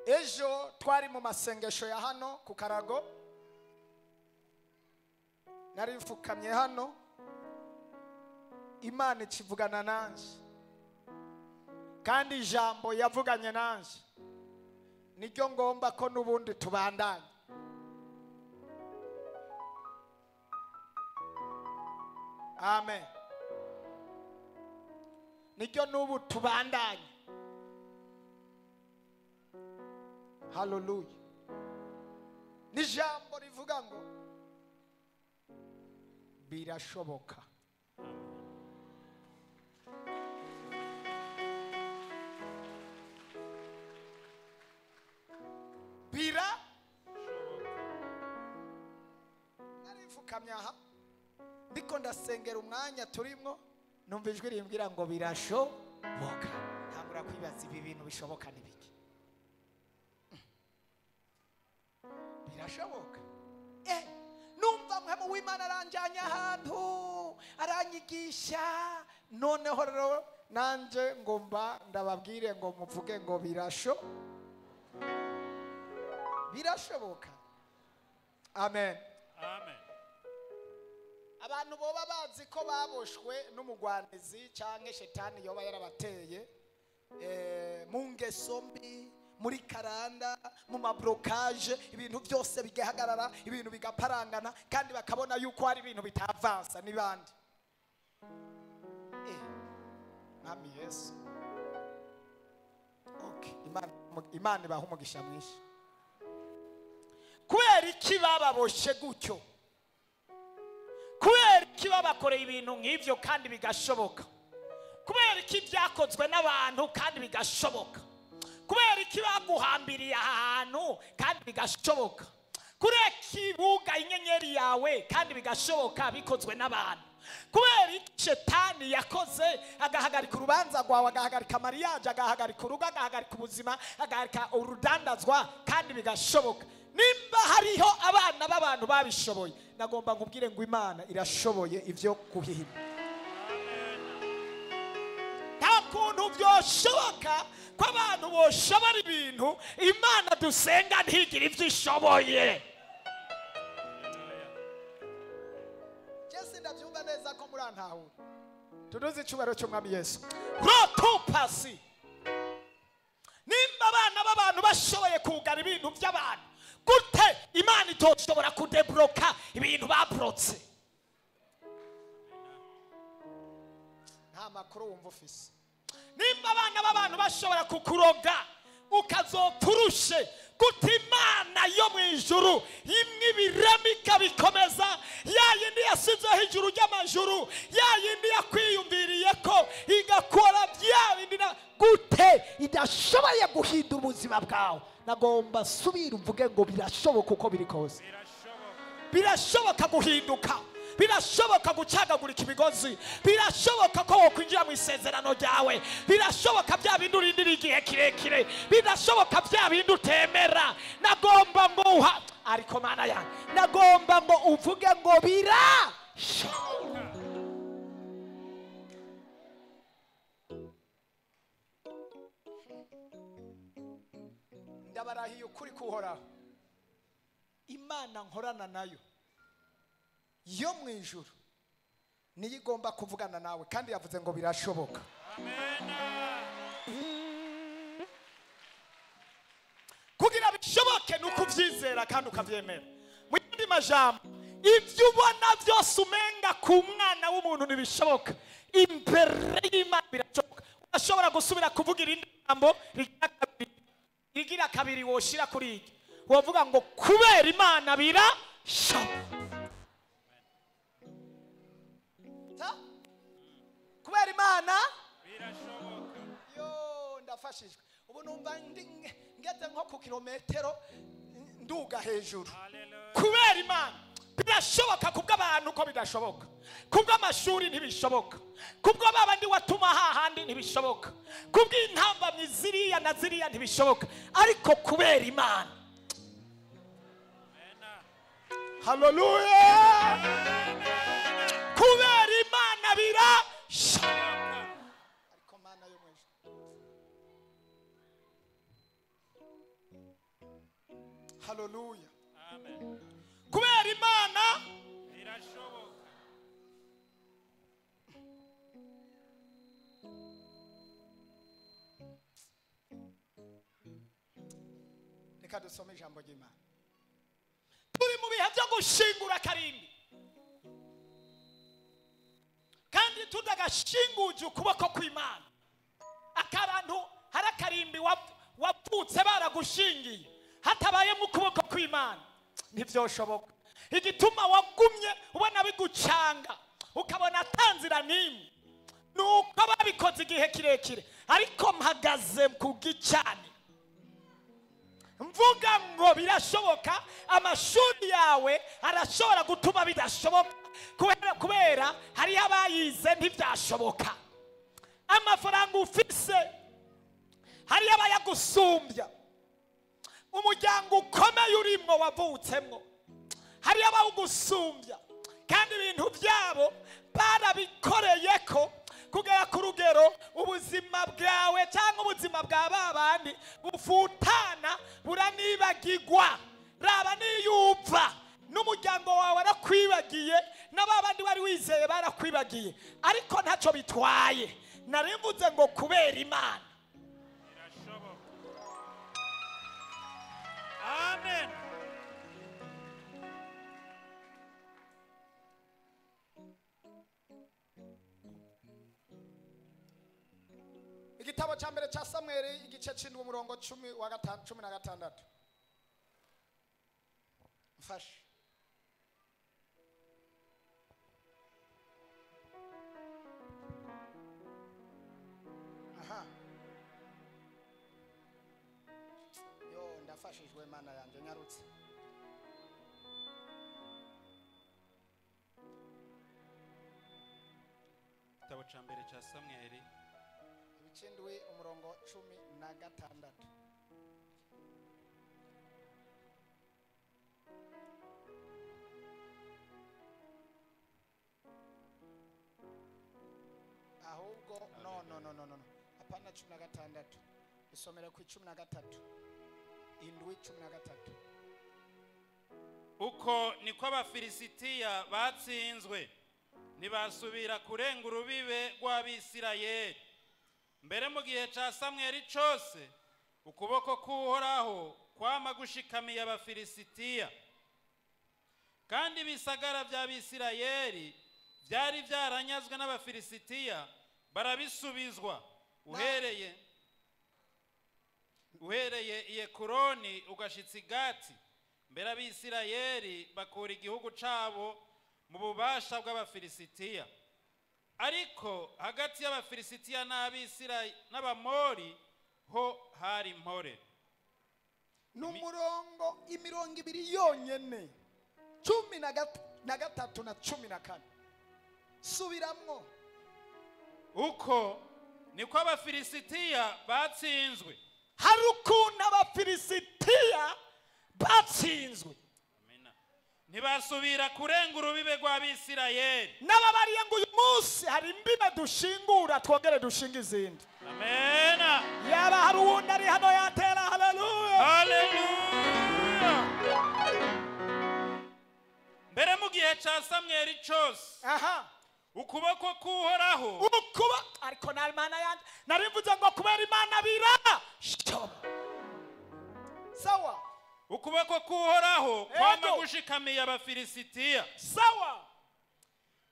ejo twari mu masengesho ya hano ku Karago, nari mfukamye hano, Imana ikivugana nanje, kandi ijambo yavuganye nanje niryo ngomba ko nubundi tubandanye. Amen. Niryo nubu tubandanye. Hallelujah. Nijambo rivuga ngo birashoboka. Narifukamye aha ndiko ndasengera umwanya turimo, numva ijwi rimbwira ngo birashoboka. Ntangura kwibaza ibi bintu bishoboka nibiki. Birashoboka. Numva mpemu w'Imana aranjanye ahantu aranyigisha, noneho rero nanje ngomba ndababwire ngo muvuge ngo birashoboka. Amen. Amen. Abantu boba bazi ko baboshwe n'umugwanizi canke shetani yoba yarabateye mu ngeso mbi, muri karanda, mu mablokage, ibintu byose bigahagarara, ibintu bigaparangana, kandi bakabona yuko hari ibintu bitavansa nibandi. Nami Yesu. Okay, Imana ibaha umugisha mwinshi. Kubera iki bababoshe gutyo? Kubera iki babakoreye ibintu nk'ivyo kandi bigashoboka? Kubera iki byakozwe n'abantu kandi bigashoboka? Kubera iki baguhambiriye ahantu kandi bigashoboka? Kubera iki buga inyenyeri yawe kandi bigashoboka bikozwe n'abantu? Kubera iki shetani yakoze agahagarika urubanza rwawe, agahagarika mariage, agahagarika urugo, agahagarika ubuzima, agahagarika urudandazwa kandi bigashoboka? Nimba hariho abana b'abantu babishoboye, nagomba nkubwire ngo Imana irashoboye ivyo kuhihima. Nta kuntu byoshoboka ko abantu boshobora ibintu Imana dusenga ntigira ivyo ishoboye. Jese ndabyumva neza ko muri antahura. Tuduze icubaro cy'Umwami Yesu. Rotupasi. Nimba abana b'abantu bashoboye kugara ibintu by'abantu, gute Imana itoshobora kudebloka ibintu babrotse? Nta makuru wumva ufise. Nimba abana b'abantu bashobora kukuroga ukazopfurushe, gute Imana yo mu ijuru imwe ibiramika bikomeza, yayindi yasizeho ijuru ry'amajuru, yayindi yakwiyumviriye ko igakora bya bindi, gute idashoboye guhindura ubuzima bwawe? Nagomba subira uvuge ngo birashoboka uko biri kose. Birashoboka guhinduka, birashoboka gucagagurika imigozi, birashoboka ko wokwinjira mu isezerano ryawe, birashoboka bya bindi urindira igihe kirekire, birashoboka bya bindi utemera. Nagomba ngo ariko Mana yanjye, nagomba ngo uvuge ngo birashoboka. Ndabarahiye ukuri kuhoraho, Imana nkorana nayo yo mu ijuru niyo igomba kuvugana nawe, kandi yavuze ngo birashoboka. Kugira bishoboke nuko uvyizera kandi ukavyemera. Mu yindi majambo, ibyo ubona byose umenga ku mwana w'umuntu ntibishoboka, imbere y'Imana birashoboka. Urashobora gusubira kuvuga irindi jambo rigira kabiri woshira kuri iki, wovuga ngo kubera Imana birashoboka. Kubera Imana birashoboka. Yo ndafashijwe. Ubu numva ngeze nko ku kilometero nduga hejuru. Kubera Imana birashoboka, kubw'abantu ko bidashoboka, kubw'amashuri ntibishoboka, kubwo babandi watuma hahandi ntibishoboka, kubw'intambamyi ziriya na ziriya ntibishoboka, ariko kubera Imana. Hallelujah. Kubera Imana birashoboka. Ariko Mana yo mwejo haleluya. Amen. Kubera Imana Birashoboka. reka dusome ijambo ry'Imana. Turi mu bihe byo gushingura karimbi, kandi tudagashinguje ukuboko kw'Imana. Akabantu hari akarimbi wapfutse baragushingiye hatabaye mu kuboko kw'Imana ntivyoshoboka. Igituma wagumye ubona bigucanga ukabona atanzira nimwe nuko babikoze igihe kirekire, ariko mpagaze ku gicani mvuga ngo birashoboka. Amashuri yawe arashobora gutuma bidashoboka kubera hari abayize ntivyashoboka. Amafaranga ufise hari abayagusumbya. Umuryango ukomeye urimwo wavutsemwo hari abawugusumbya, kandi ibintu byabo barabikoreyeko kugera ku rugero ubuzima bwawe cyangwa ubuzima bwa babandi bufutana buranibagirwa. Raba niyumva n'umuryango wawe arakwibagiye, n'ababandi wari wizeye barakwibagiye, ariko ntacyo bitwaye. Narimvuze ngo kubera Imana. Amen. Igitabo cya mbere cya Samweli igice cy'indwi umurongo 16. Mfashe. Aha. Yo ndafashijwe Mana yanjye nyarutse. Igitabo cya mbere cya Samweli Ibicindwi umurongo 16. Ahubwo no. Apana 16. Isomere ku 13. Indwi 13. uko niko abafilisitiya batsinzwe ntibasubira kurenga urubibe rw'Abisirayeli. Mbere mu gihe cya Samweli cyose ukuboko k'Uhoraho kwama gushikamiye abafilisitiya, kandi ibisagara by'Abisirayeli byari byaranyazwe n'abafilisitiya barabisubizwa uhereye i Ekuroni ugashitsa i Gati. Mbere Abisirayeli bakura igihugu cyabo mu bubasha bw'abafilisitiya. Ariko hagati y'abafilisitiya n'Abamori ho hari impore. N'umurongo imirongo ibiri yonyene 13 na 14. Subiramwo. Uko niko abafilisitiya batsinzwe. Hari ukuntu abafilisitiya batsinzwe. Amina. Ntibasubira kurenga urubibe rw'Abisirayeli. N'ababariye ngo uyu munsi hari imbibe dushingura twongere dushinga izindi. Amena. Yaba hari uwundi ari hano yatera haleluya. Haleluya. Mbere mu gihe cya Samweli cyose ukuboko k'Uhoraho ariko na Imana yanjye narivuze ngo kubera Imana bira sawa. Ukuboko k'Uhoraho kwama gushikamiye abafilisitiya. Sawa.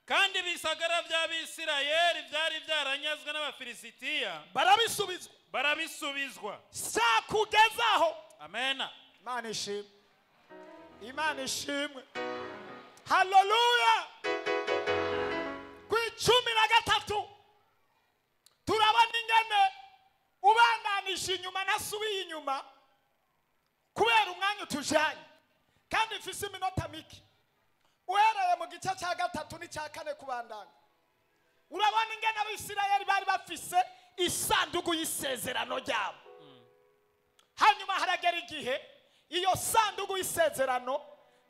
Kandi ibisagara by'Abisirayeli byari byaranyazwe n'abafilisitiya barabisubizwa. Sa kugezaho. Amena. Imana ishimwe. Haleluya. Ku 13 turabona ingene ubandanije inyuma nasubiye inyuma kubera umwanya utujanye, kandi mfise iminota mike. Uhereye mu gice cya 3 n'icya 4 kubandanya urabona ingene Abisirayeli bari bafise isanduku y'isezerano ryabo. Hanyuma haragera igihe iyo sanduku y'isezerano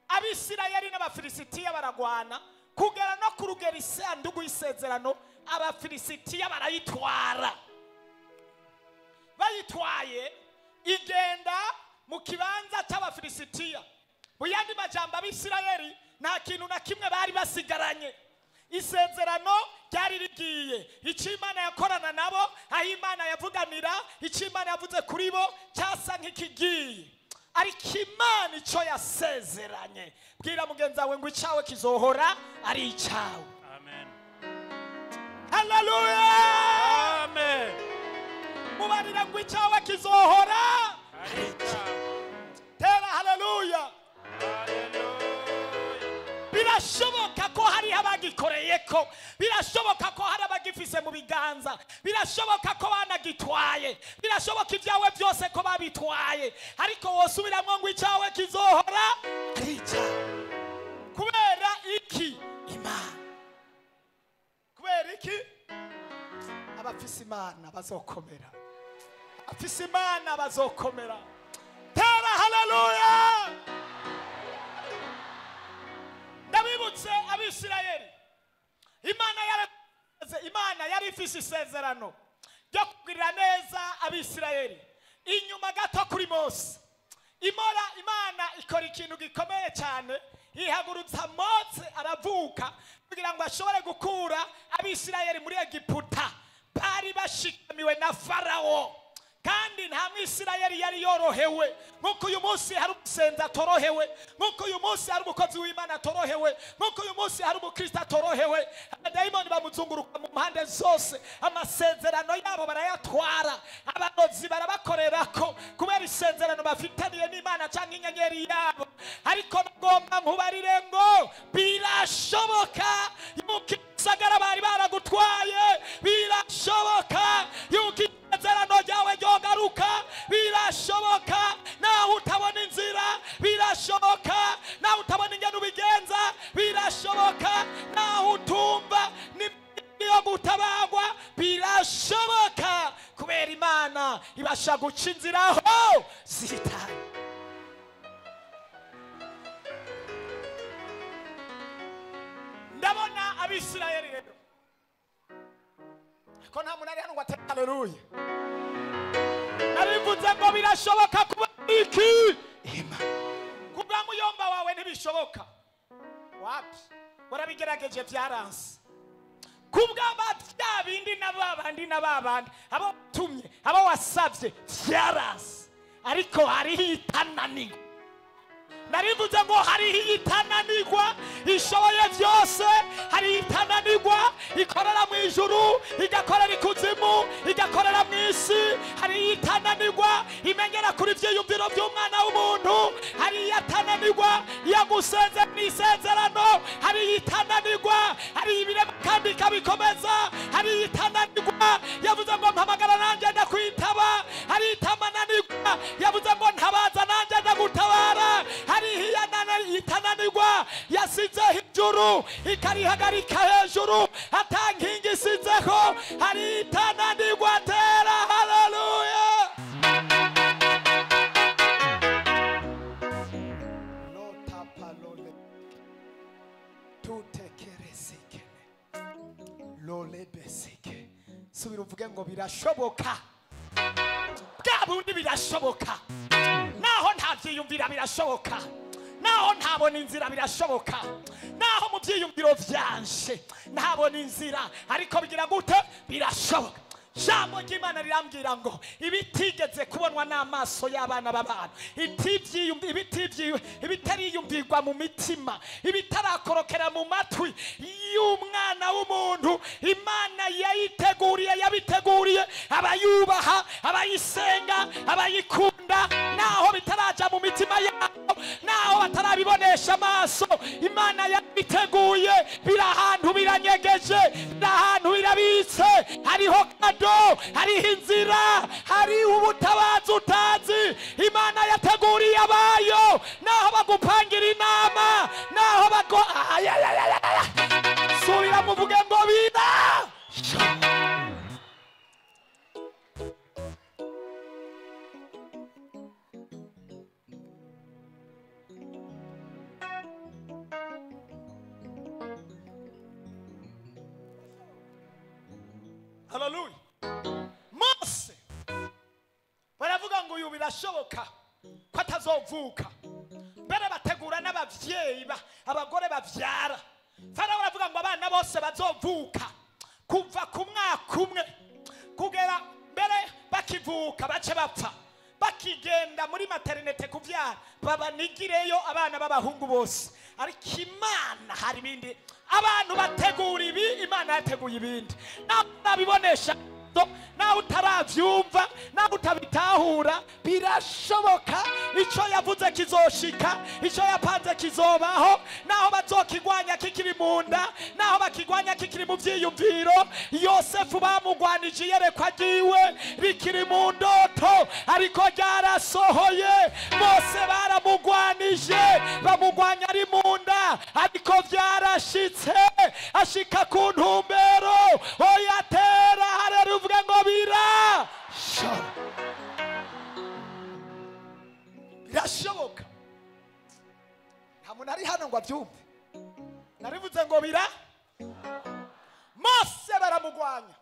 Abisirayeli n'abafilisitiya baragwana kugera no ku rugero isanduku y'isezerano abafilisitiya barayitwara. Bayitwaye igenda mu kibanza cy'abafilisitiya n'abafilisitiya. Mu yandi majambo abisirayeli nta kintu na kimwe bari basigaranye. Isezerano ryari rigiye, icyo Imana yakorana nabo, aho Imana yavuganira, icyo Imana yavuze kuri bo cyasa nk'ikigiye. Ariko Imana icyo yasezeranye, bwira mugenzi wawe ngo icyawe kizohora ari icyawe. Amen. Hallelujah. Amen. Mubarira ngo icyawe kizohora Ari icyawe. tera hallelujah. Hallelujah. Birashoboka ko hari abagikoreye ko, birashoboka ko hari abagifise mu biganza, birashoboka ko banagitwaye, birashoboka ibyawe byose ko babitwaye, ariko wosubiramwo ngo icyawe kizohora ari icyawe. Kubera iki? Imana. Kubera iki? Abafise Imana bazokomera, abafise Imana bazokomera. Tera hallelujah. Ndabibutse abisirayeli, Imana yari ifise isezerano ryo kugirira neza abisirayeli. Inyuma gato kuri Mose, Imana ikora ikintu gikomeye cyane, ihagurutsa Mose aravuka kugira ngo ashobore gukura abisirayeli muri Egiputa. Bari bashikamiwe na Farawo, kandi nta mwisirayeli yari yorohewe nkuko uyu munsi hari umusenzi atorohewe, nkuko uyu munsi hari umukozi w'Imana atorohewe, nkuko uyu munsi hari umukristo atorohewe. Abadayimoni bamuzunguruka mu mpande zose, amasezerano yabo barayatwara, abarozi barabakorerako kubera isezerano bafitaniye n'Imana cyangwa inyenyeri yabo. Ariko ngomba nkubarire ngo birashoboka yuko isagara bari baragutwaye, birashoboka yuko isezerano ryawe ryogaruka, birashoboka naho utabona inzira, birashoboka naho utabona ingene ubigenza, birashoboka naho utumva niyo gutabagwa, birashoboka kubera Imana ibasha guca inzira aho zitari. Ndabona abisirayeli rero ko nta muntu ari hano ngo atere haleluya. Narivuze ngo birashoboka kuba iki? Imana. Kubwa muyomba wawe ntibishoboka. Wapi? Warabigerageje byaranse. Kubwa bya bindi n'ababandi abo tumye, abo wasabye byaranse. Ariko hariho itananirwa. Narivuze ngo hariho itananirwa ishoboye byose, hari itananirwa ikorera mu ijuru, igakorera ikuzimu, igakorera mu isi. Hari itananirwa imenyera kuri byiyumviro by'umwana w'umuntu, hari itananirwa yagusenze mu isezerano, hari itananirwa hari ibirema kandi ikabikomeza, hari itananirwa yavuze ngo mpamagara nanjye ndakwitaba, hari itananirwa yavuze ngo ntabaza nanjye ndagutabara, hari itananirwa yasizeho ijuru ikarihagarika hejuru atankingi isizeho, hari itananirwa. Tera haleluya. Lotapalole tutekeresike lolebesike. Subira uvuge ngo birashoboka. Bwa bundi birashoboka, naho ntabyiyumvira birashoboka, naho ntabona inzira birashoboka, naho mu byiyumviro byanje ntabona inzira, ariko bigira gute? Birashoboka. Jambo ry'Imana rirambwira ngo ibitigeze kubonwa n'amaso y'abana b'abantu, ibitariyumvirwa mu mitima, ibitarakorokera mu matwi y'umwana w'umuntu, Imana yabiteguriye abayubaha, abayisenga, abayikunda, naho bitaraja mu mitima yabo, naho batarabibonesha amaso, Imana yabiteguye. Biri ahantu biranyegeje, biri ahantu birabitse, hariho kado, hariho inzira, hariho ubutabazi utazi. Imana yateguriye abayo, naho bagupangira inama, naho subira muvuge ngo bina. Hallelujah. Mose baravuga ngo uyu birashoboka ko atazovuka, bategura n'abavyeyi abagore bavyara. Farawo aravuga ngo abana bose bazovuka kuva ku mwaka umwe kugera mbere bakivuka bace bapfa, bakigenda muri maternete kuvyara babanigireyo abana b'abahungu bose. Ariko Imana hari ibindi abantu bategura ibi, Imana yateguye ibindi. Nabibonesha nawe utaravyumva, nawe utabitahura, birashoboka. Ico yavuze kizoshika, ico yapanze kizobaho. Naho bazokigwanya kikiri munda, naho bakigwanya kikiri mu vyiyumviro. Yosefu bamugwanije iyerekwa ryiwe rikiri mu ndoto, ariko ryarasohoye. Bose baramugwanije, bamugwanya ari munda, ariko vyarashitse, ashika ku ntumbero. Oya tera haleluya, uvuga ngo birashoboka. Nta muntu ari hano ngo abyumve. Narivuze ngo Mose baramugwanya.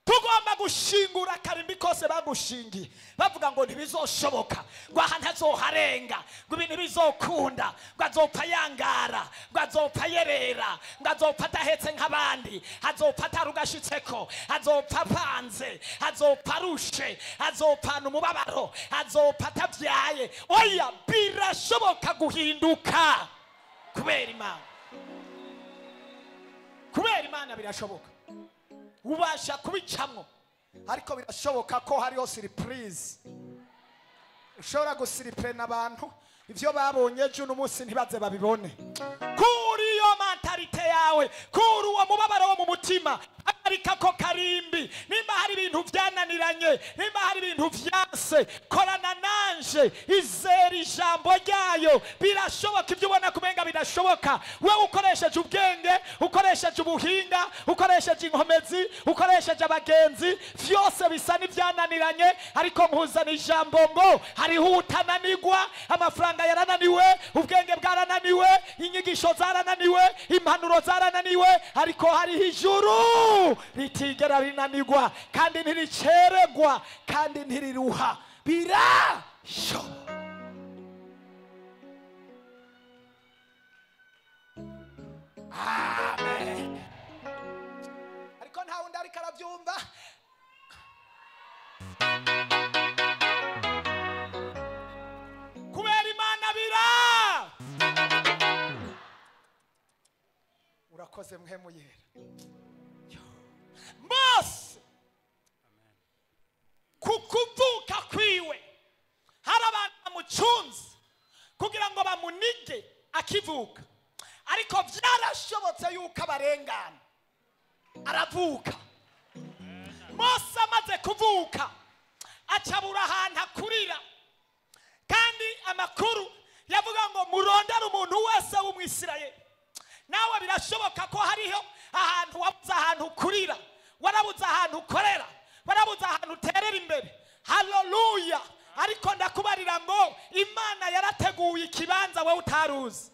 Tugomba gushingura akarimbi kose bagushingiye, bavuga ngo ntibizoshoboka, ngo aha ntazoharenga, ngo ibintu bizokunda, ngo azopfa yangara, ngo azopfa yerera, ngo azopfa adahetse nk'abandi, azopfa atarugashitseko, azopfa apanze, azopfa arushe, azopfana umubabaro, azopfa atavyaye. Oya, birashoboka guhinduka kubera Imana. Kubera Imana birashoboka. Ubasha kubicamwo, ariko birashoboka ko hariho surprise. Ushobora gusiripena abantu ivyo babonye ejo n'umunsi ntibaze babibone. Kuri iyo mentalite yawe, kuri uwo mubabaro wo mu mutima, ariko ko karimbi. Nimba hari ibintu vyananiranye, nimba hari ibintu vyase, korana nanje, izera ijambo ryayo. Birashoboka ibyo ubona kumenga bidashoboka. Wewe ukoresheje ubwenge, ukoresheje ubuhinga, ukoresheje inkomezi, ukoresheje abagenzi, vyose bisa n'ivyananiranye, ariko nkuzana ijambo ngo hariho utananirwa. Amafaranga yarananiwe, ubwenge bwarananiwe, inyigisho zarananiwe, impanuro zarananiwe, ariko hariho ijuru ritigera rinanirwa, kandi ntiriceregwa, kandi ntiriruha. Birashoboka. Amen. Ariko nta wundi ariko arabyumva. Kubera Imana urakoze muhemu yera. Mose kukuvuka kwiwe hari abantu bamucunze kugira ngo bamunige akivuka, ariko vyarashobotse yuko abarengana. Aravuka. Mose amaze kuvuka acabura ahantu akurira, kandi amakuru yavuga ngo murondere umuntu wese w'Umwisirayeli. Nawe birashoboka ko hariho ahantu wabuze ahantu ukurira, warabuze ahantu ukorera, warabuze ahantu uterera imbere. Haleluya. Ariko ndakubarira ngo Imana yarateguye ikibanza wowe utaruzi.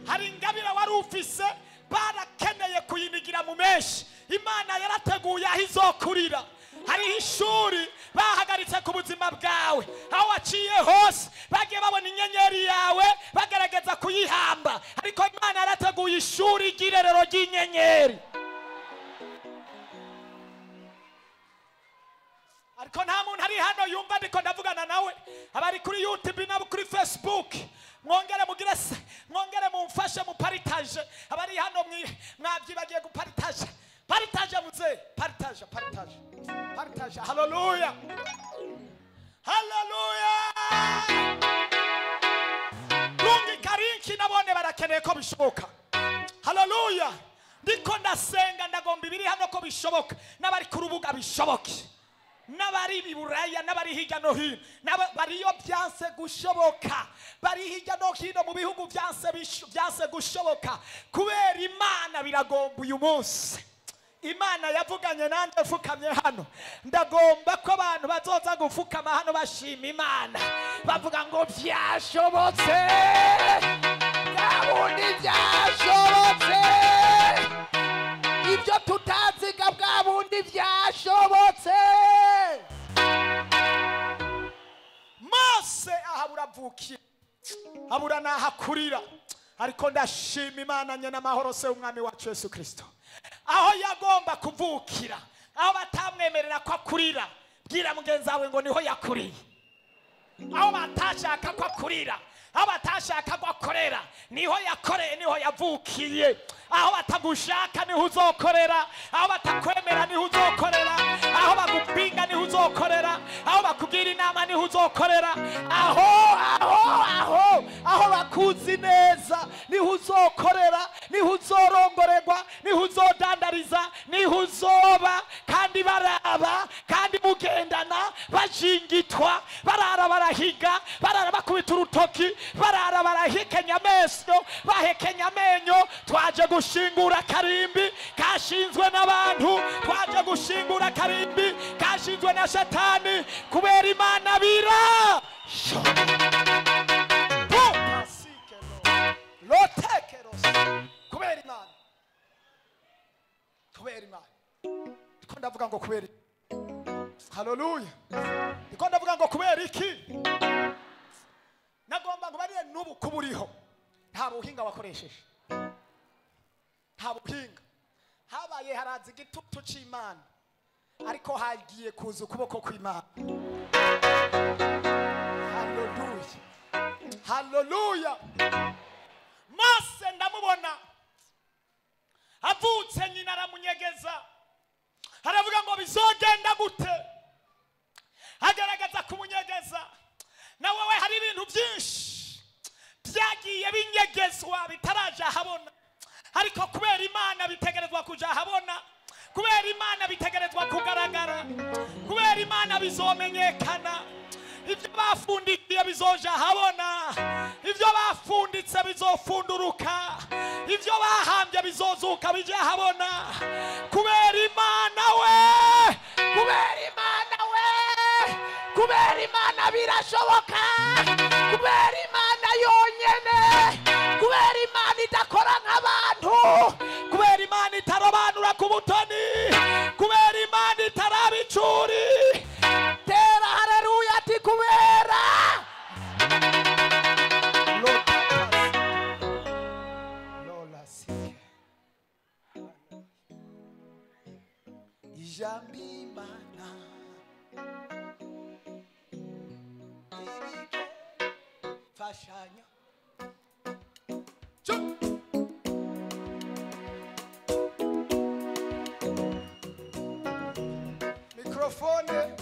Hari ingabire wari ufise barakeneye kuyinigira mu menshi. Imana yarateguye aho izokurira. Hari ishuri bahagaritse ku buzima bwawe, aho waciye hose bagiye babona inyenyeri yawe bagerageza kuyihamba, ariko Imana yarateguye ishuri ry'irerero ry'inyenyeri. Ariko nta muntu ari hano yumva ndiko ndavugana nawe, abari kuri YouTube nabo kuri Facebook, mwongere mugire se, mwongere mumfashe mu partage. Abari hano mwabyibagiye gupartage, partage muze, partage. Haleluya. Haleluya. Rungi karinki nabone barakeneye ko bishoboka. Haleluya. Ndiko ndasenga ndagomba ibiri hano ko bishoboka, n'abari ku rubuga bishoboke, n'abari biburaya, n'abari hirya no hino, bariyo byanse gushoboka, bari hirya no hino mu bihugu byanse gushoboka. Kubera Imana biragomba uyu munsi. Imana yavuganye nande mfukamye hano, ndagomba ko abantu bazoza gufukama hano bashima Imana, bavuga ngo byashobotse, bwabundi byashobotse, ibyo tutaziga bwabundi byashobotse. Mose yavukiye abura nahakurira, ariko ndashima Imana nyene amahoro se umwami wacu Yesu Kristo, aho yagomba kuvukira, aho batamwemerera ko akurira, bwira mugenzi wawe ngo niho yakuriye. Aho batashaka ko akurira, aho batashaka ko akorera, niho yakoreye, niho yavukiye. Aho batagushaka niho uzokorera, aho batakwemera niho uzokorera, aho bagupinga niho uzokorera, aho bakubwira inama niho uzokorera, aho bakuzi neza niho uzokorera, niho uzorongorerwa, niho uzodandariza, niho uzoba. Kandi baraba, kandi mugendana bajingitwa, barara barahiga, barara bakubita urutoki, barara barahekenya ameso, bahekenya amenyo. Twaje gushingura karimbi kashinzwe n'abantu, twaje gushingura karimbi kashinzwe na Satani, kubera Imana bira kubera Imana, kubera Imana. Ndiko ndavuga ngo kubera, haleluya, ndiko ndavuga ngo kubera iki? Nagomba ngo bariye n'ubu kuburiho nta buhinga wakoresheje, nta buhinga. Habaye haraza igitutu c'Imana, ariko hagiye kuza ukuboko kw'Imana. Haleluya, haleluya. Mose ndamubona avutse, nyina aramunyegeza, aravuga ngo bizogenda gute, agaragaza kumunyegeza. Na wewe hari ibintu byinshi byagiye binyegezwa bitaraja habona, ariko kubera Imana bitegerezwa kuja habona, kubera Imana bitegerezwa kugaragara, kubera Imana bizomenyekana. Ibyo bafundikiye bizoja habona, ibyo bafunditse bizofunduruka, ibyo bahambye bizozuka bija habona. Kubera Imana we, kubera Imana we, kubera Imana birashoboka, kubera Imana yonyene, kubera Imana idakora nk'abantu, kubera Imana itarobanura ku butoni, kubera Imana itarabicuri. Tera haleluya ati kubera Lola sike ijambo Imana fashanya mikrofone.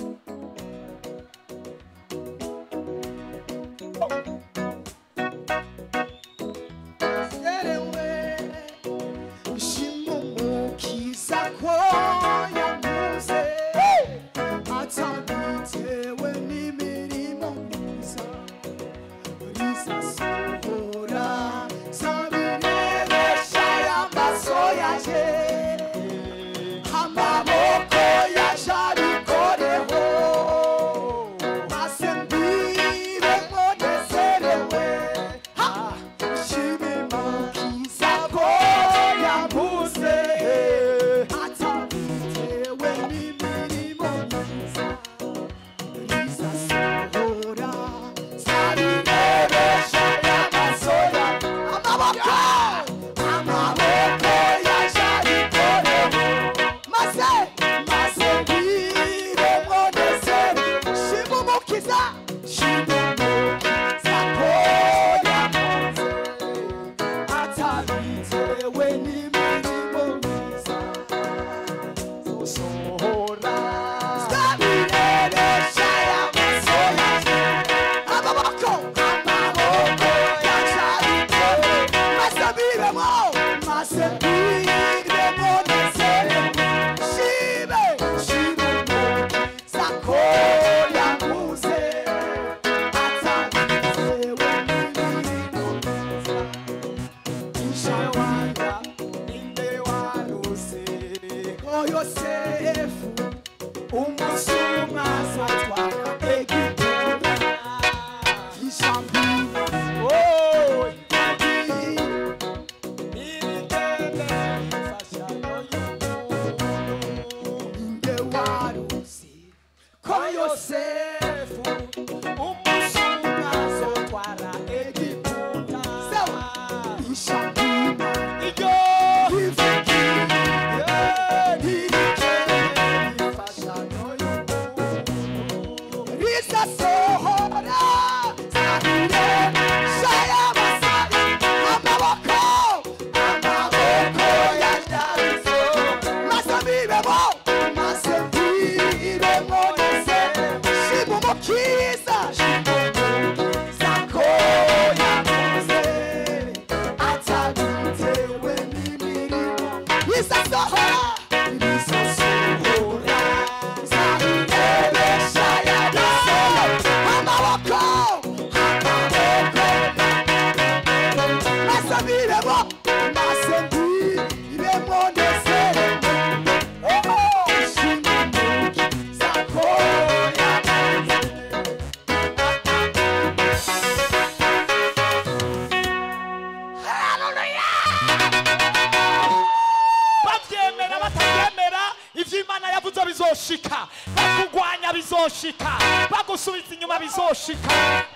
bakugwanya bizoshika, bagusubiza inyuma bizoshika.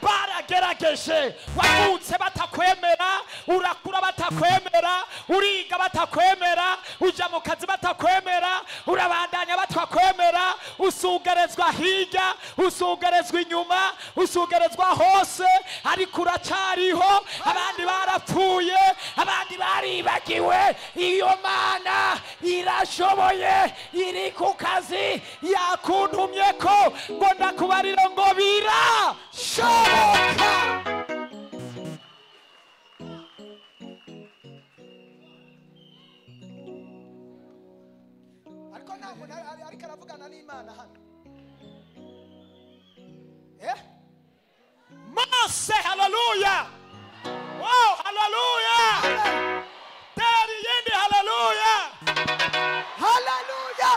Baragerageje, wavutse batakwemera, urakura batakwemera, uriga batakwemera, uja mu kazi batakwemera, urabandanya batakwemera, usugerezwa hirya, usugerezwa inyuma, usugerezwa hose, ariko uracyariho. Abandi barapfuye, abandi baribagiwe. Iyo Mana irashoboye, iri ku kazi, yakuntumye ko ngo ndakubarire ngo birashoboka. Ariko ntabwo ariko aravugana n'Imana hano. Mose, haleluya. Wow, haleluya. Teri yindi, haleluya. Haleluya.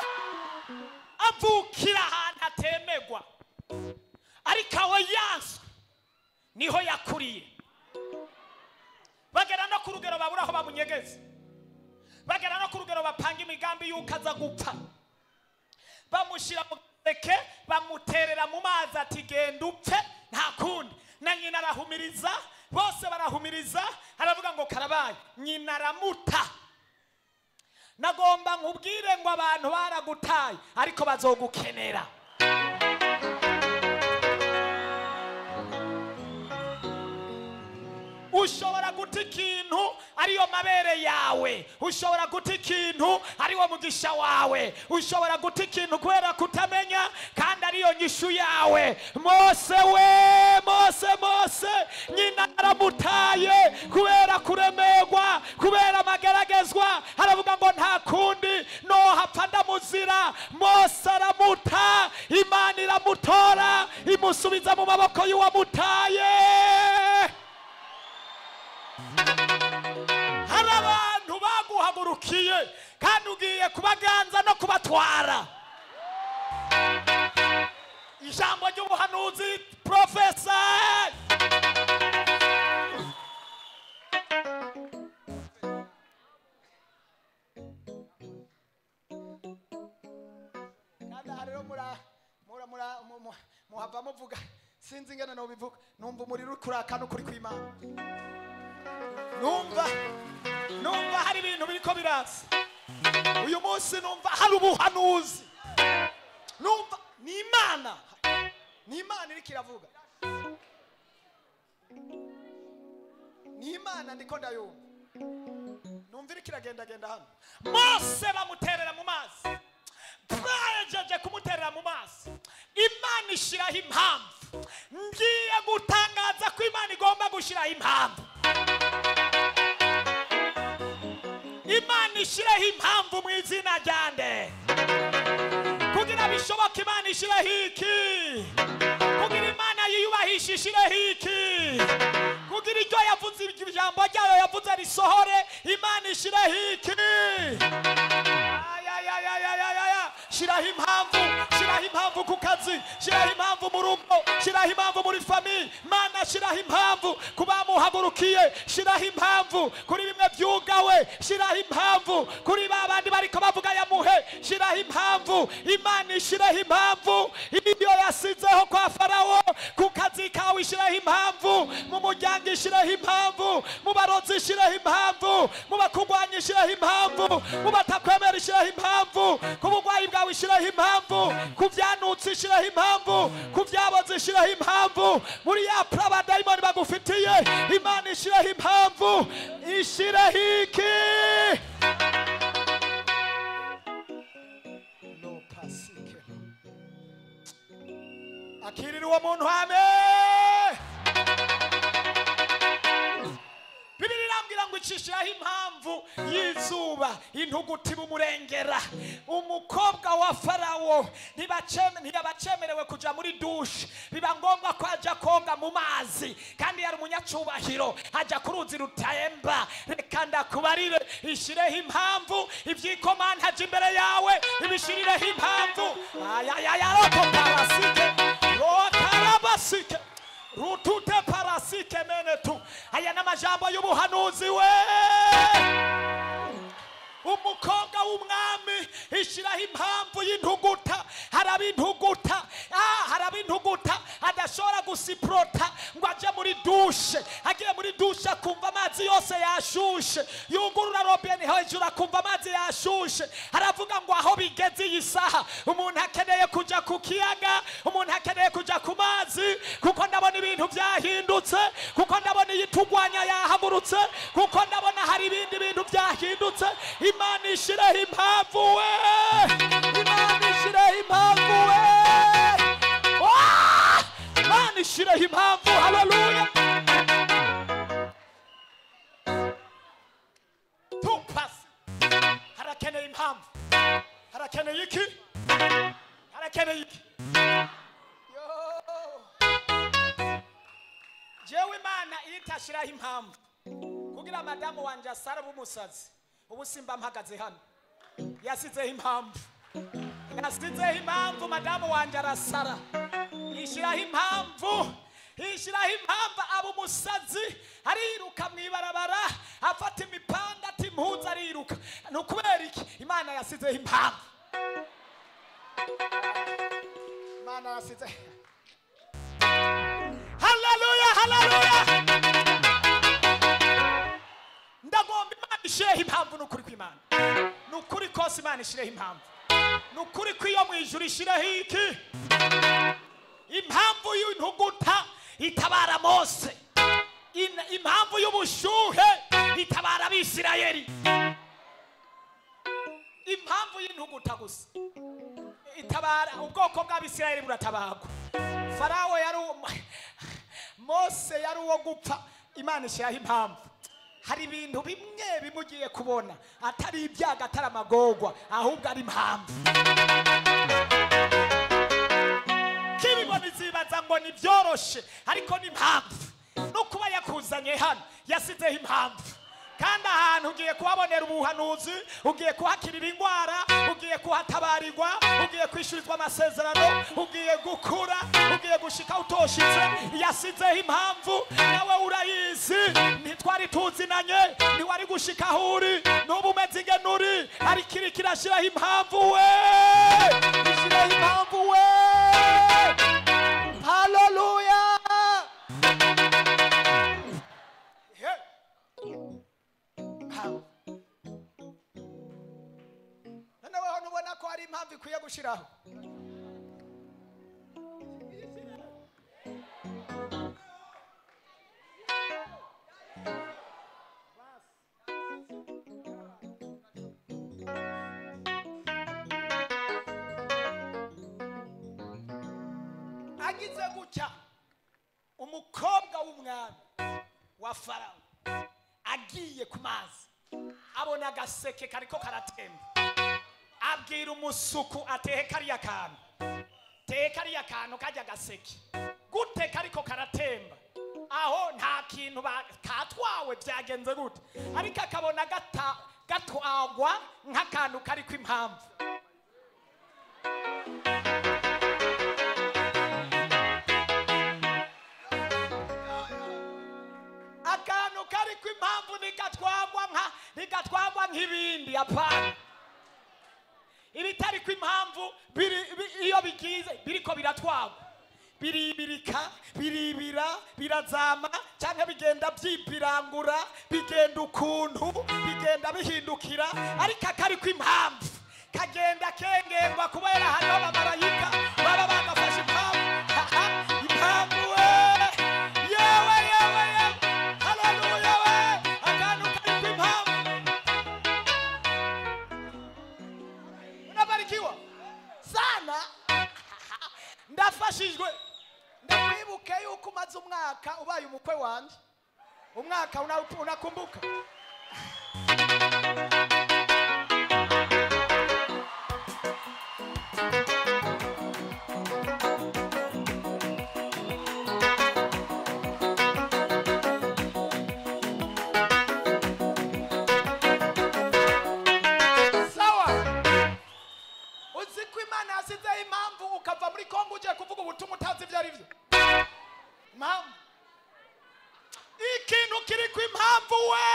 Avukira ahantu hatemegwa, ariko aho yanswe niho yakuriye. Bagera no ku rugero babura aho bamunyegeze, bagera no ku rugero bapanga imigambi y'uko aza gupfa. Bamushyira mu geke, bamuterera mu mazi ati genda upfe nta kundi. Na nyina arahumiriza, bose barahumiriza, aravuga ngo karabaye. Nyina aramuta. Nagomba nkubwire ngo abantu baragutaye ariko bazogukenera. Ushobora guta ikintu ariyo mabere yawe, ushobora guta ikintu ariwo mugisha wawe, ushobora guta ikintu kubera kutamenya kandi ariyo nyishu yawe. Mose we, Mose nyina aramutaye kubera kuremegwa, kubera mageragezwa, aravuga ngo nta kundi no hapfa ndamuzira. Mose aramuta, Imana iramutora, imusubiza mu maboko y'uwamutaye. Hari abantu baguhagurukiye kandi ugiye kubaganza no kubatwara. Ijambo ry'ubuhanuzi, profesa. Nada rero muhava muvuga, sinzi ingene no bivuga. Numva umuriro kuraka no kuri kw'Imana. Numva hari ibintu biriko biraza. Uyu munsi numva hari ubuhanuzi. Numva ni Imana iriko iravuga. Ni Imana ndiko ndayumva. Numva iriko iragenda hano. Mose bamuterera mu mazi. Bajeje kumuterera mu mazi. Imana ishiraho impamvu. Ngiye gutangaza ko Imana igomba gushiraho impamvu. Imana ishiraho impamvu mu izina ryande. Kugira bishoboke Imana ishiraho iki. Kugira Imana yiyubahisha ishiraho iki. Kugira iryo yavuze ijambo ryayo yavuze risohore, Imana ishiraho iki. Shiraho impamvu ku kazi, shiraho impamvu mu rugo, shiraho impamvu muri famille. Mana shiraho impamvu kubamuhagurukiye, shiraho impamvu kuri bimwe byugawe, shiraho impamvu kuri babandi bariko bavuga yamuhe, shiraho impamvu. Imana ishiraho impamvu. Iyo yasizeho kwa Farawo ku kazi kawe, shiraho impamvu. Mu muryango shiraho impamvu, mu barozi shiraho impamvu, mu bakugwanya shiraho impamvu, mu batakwemera shiraho impamvu, ku bugwayi bwawe shiraho impamvu, ku byanutse shiraho impamvu, ku byaboze shiraho impamvu, muri ya praba diamond bagufitiye Imana ishiraho impamvu. Ishiraho iki. No pasike. Akiriri wa muntu amen. Bibiri irambwira ngo icishiraho impamvu y'izuba, intuguti bumurengera. Umukobwa wa Farawo ntiyabacemerewe kuja muri dushe, biba ngombwa ko aja koga mu mazi, kandi yari umunyacubahiro, aja ku ruzi rutemba. Reka ndakubarire, ishireho impamvu. Ivyikomana haje imbere yawe, ibishirireho impamvu. Rotarabasike rutute parasike menetu. Aya n'amajambo y'ubuhanuzi we. Umukobwa w'umwami ishiraho impamvu y'intuguta. harabintuguta adashobora gusiprota ngo aje muri dushe, agiye muri dushe akumva amazi yose yashushe, yungurura robine hejuru akumva amazi yashushe. Haravuga ngo aho bigeze iyi saha umuntu akeneye kuja ku kiyaga, umuntu akeneye kuja ku mazi, kuko ndabona ibintu byahindutse, kuko ndabona yitugwanya yahagurutse, kuko ndabona hari ibindi bintu byahindutse. Imana ishireho impamvu we, Imana ishireho impamvu we, Imana ishireho impamvu. Haleluya. Tupasi harakeneye impamvu, harakeneye iki, harakeneye iki. Jewe Imana itashiraho impamvu kugira madamu wanje asara bumusazi, ubu simba mpagaze hano. Yasizeho impamvu, yasizeho impamvu madamu wanje arasara. Ishiraho impamvu, ishiraho impamvu abo musazi ariruka mwibarabara afata imipanga ati mpuza ariruka. Nukubera iki? Imana yasizeho impamvu. Imana yasizeho. Haleluya, haleluya. Ndagomba Imana ishireho impamvu. Nukuri kw'Imana, nukuri kose Imana ishireho impamvu. Nukuri kw'iyo mwijuru ishireho iki? Impamvu y'intuguta itabara Mose, impamvu y'ubushuhe itabara Abisirayeli. Impamvu y'intuguta gusa itabara ubwoko bw'Abisirayeli buratabagwa. Farawo yari Mose yari uwo gupfa. Imana ishyiraho impamvu. Hari ibintu bimwe bimugiye kubona atari ibyaga, atari amagorwa, ahubwo ari impamvu. Kibibona izibaza ngo ni byoroshe, ariko ni impamvu. No kuba yakuzanye hano yasizeho impamvu. Kandi ahantu ugiye kuhabonera ubuhanuzi, ugiye kuhakirira indwara, ugiye kuhatabarirwa, ugiye kwishyurizwa amasezerano, ugiye gukura, ugiye gushika utoshitse. Yasizeho impamvu, nawe urayizi. Ntitwari tuzinanye, ntiwari gushika aho uri, n'ubu umeze ingenuri, ariko iri kirashyiraho impamvu we, ishyiraho impamvu we. Haleluya. Noneho nubona ko hari impamvu ikwiye gushiraho. Agize gutya umukobwa w'umwami wa Farawo agiye ku mazi, abona agaseke kariko karatemba. Abwira umusuku atehe kariya kantu, tehe kariya kantu kajya gaseke. Gute kariko karatemba aho nta kintu katwawe, byagenze gute? Ariko akabona gatwagwa nk'akantu kariko impamvu. Akantu kariko impamvu nigatwagwa nk'ibindi. Apana, ibitari ku impamvu iyo bigize biriko biratwagwa, biribirika, biribira, birazama, cyangwa bigenda byipirangura, bigenda ukuntu, bigenda bihindukira. Ariko akari ku impamvu kagenda kengerwa, kubera hariho abamarayika baba bagafashe impamvu. Impamvu we, yewe yewe yewe. Haleluya we. Akantu kari ku impamvu. Unabarikiwa sana. Ndafashijwe. Ndakwibuke yuko umaze umwaka ubaye umukwe wanje. Umwaka unakumbuka? Ukava muri Kongo ugiye kuvuga ubutumwa utazi ibyo ari byo. Impamvu ikintu kiri ku impamvu we.